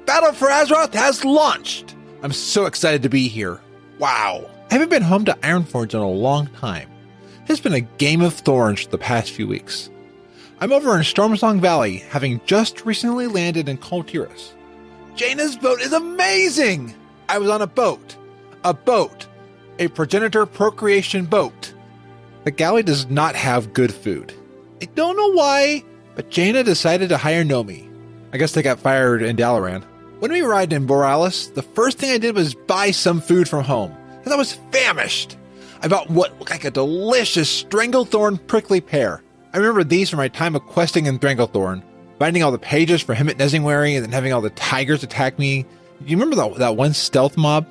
Battle for Azeroth has launched! I'm so excited to be here. Wow. I haven't been home to Ironforge in a long time. It's been a game of thorns for the past few weeks. I'm over in Stormsong Valley, having just recently landed in Kultiras. Jaina's boat is amazing! I was on a boat. A progenitor procreation boat. The galley does not have good food. I don't know why, but Jaina decided to hire Nomi. I guess they got fired in Dalaran. When we arrived in Borealis, the first thing I did was buy some food from home, because I was famished. I bought what looked like a delicious Stranglethorn prickly pear. I remember these from my time of questing in Stranglethorn, finding all the pages for him at Nesingwary and then having all the tigers attack me. Do you remember that one stealth mob?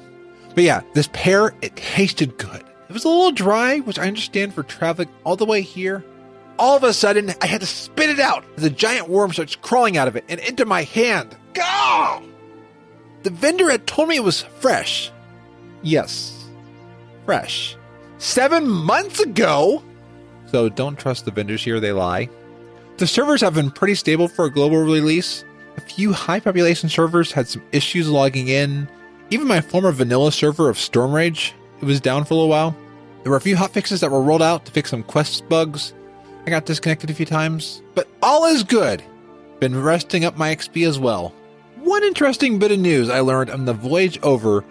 But yeah, this pear, it tasted good. It was a little dry, which I understand for traveling all the way here. All of a sudden, I had to spit it out as a giant worm starts crawling out of it and into my hand. Gah! The vendor had told me it was fresh. Yes, fresh. 7 months ago! So don't trust the vendors here, they lie. The servers have been pretty stable for a global release. A few high population servers had some issues logging in. Even my former vanilla server of Stormrage, it was down for a little while. There were a few hotfixes that were rolled out to fix some quest bugs. I got disconnected a few times, but all is good. Been resting up my XP as well. One interesting bit of news I learned on the voyage over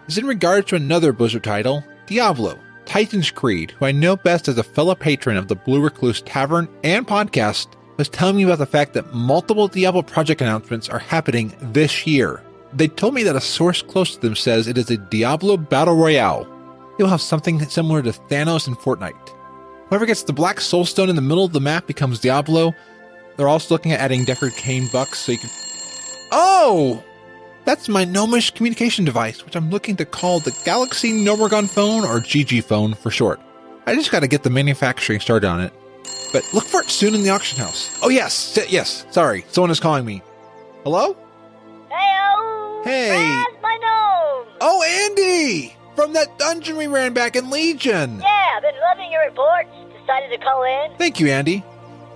is in regard to another Blizzard title, Diablo, Titan's Creed, who I know best as a fellow patron of the Blue Recluse Tavern and podcast, was telling me about the fact that multiple Diablo project announcements are happening this year. They told me that a source close to them says it is a Diablo Battle Royale. It will have something similar to Thanos in Fortnite. Whoever gets the black soulstone in the middle of the map becomes Diablo. They're also looking at adding Deckard Cain bucks so you can... Oh! That's my gnomish communication device, which I'm looking to call the Galaxy Gnomergon phone, or GG phone for short. I just gotta get the manufacturing started on it. But look for it soon in the auction house. Oh yes, sorry, someone is calling me. Hello? Heyo! Hey! Fraz, my gnome! Oh, Andy! From that dungeon we ran back in Legion! Yeah, I've been loving your reports. Decided to call in. Thank you, Andy.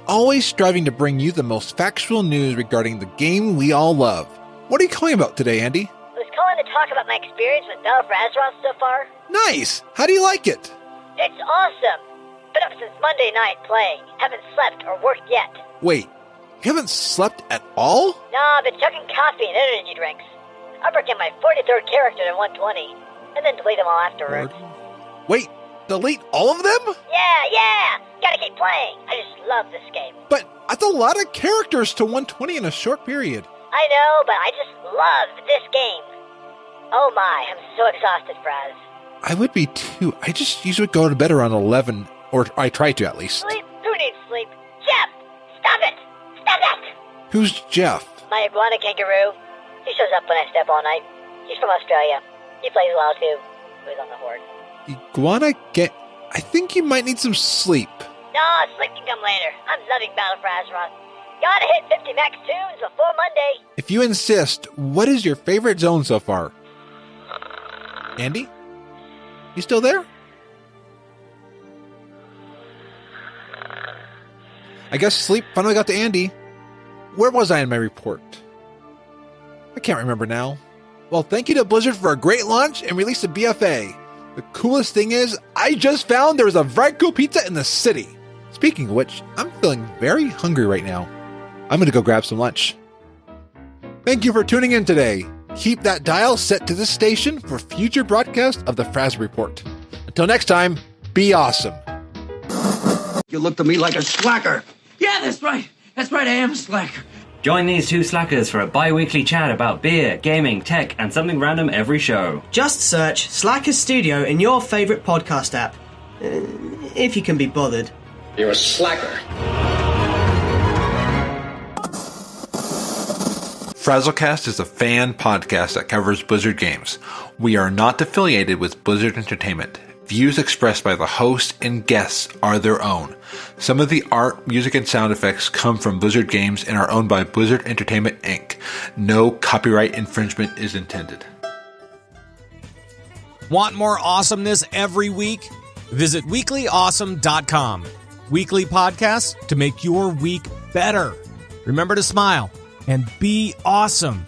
Always striving to bring you the most factual news regarding the game we all love. What are you calling about today, Andy? I was calling to talk about my experience with Battle for Azeroth so far. Nice! How do you like it? It's awesome! Been up since Monday night playing. Haven't slept or worked yet. Wait, you haven't slept at all? No, I've been chugging coffee and energy drinks. I'm working my 43rd character to 120, and then delete them all afterwards. Wait, delete all of them? Yeah! Gotta keep playing. I just love this game. But that's a lot of characters to 120 in a short period. I know, but I just love this game. Oh my, I'm so exhausted, Fraz. I would be too. I just usually go to bed around 11, or I try to at least. Sleep? Who needs sleep? Jeff! Stop it! Stop it! Who's Jeff? My iguana kangaroo. He shows up when I step all night. He's from Australia. He plays well too. He was on the Horde. Iguana I think you might need some sleep. No, sleep can come later. I'm loving Battle for Azeroth. Gotta hit 50 max tunes before Monday. If you insist, what is your favorite zone so far? Andy? You still there? I guess sleep finally got to Andy. Where was I in my report? I can't remember now. Well, thank you to Blizzard for a great launch and release of BFA. The coolest thing is, I just found there was a very cool pizza in the city. Speaking of which, I'm feeling very hungry right now. I'm going to go grab some lunch. Thank you for tuning in today. Keep that dial set to this station for future broadcasts of the Frazley Report. Until next time, be awesome. You look to me like a slacker. Yeah, that's right. That's right, I am a slacker. Join these two slackers for a bi-weekly chat about beer, gaming, tech, and something random every show. Just search Slackers Studio in your favourite podcast app. If you can be bothered. You're a slacker. FrazlCast is a fan podcast that covers Blizzard games. We are not affiliated with Blizzard Entertainment. Views expressed by the host and guests are their own. Some of the art, music, and sound effects come from Blizzard games and are owned by Blizzard Entertainment, Inc. No copyright infringement is intended. Want more awesomeness every week? Visit weeklyawesome.com. Weekly podcasts to make your week better. Remember to smile and be awesome.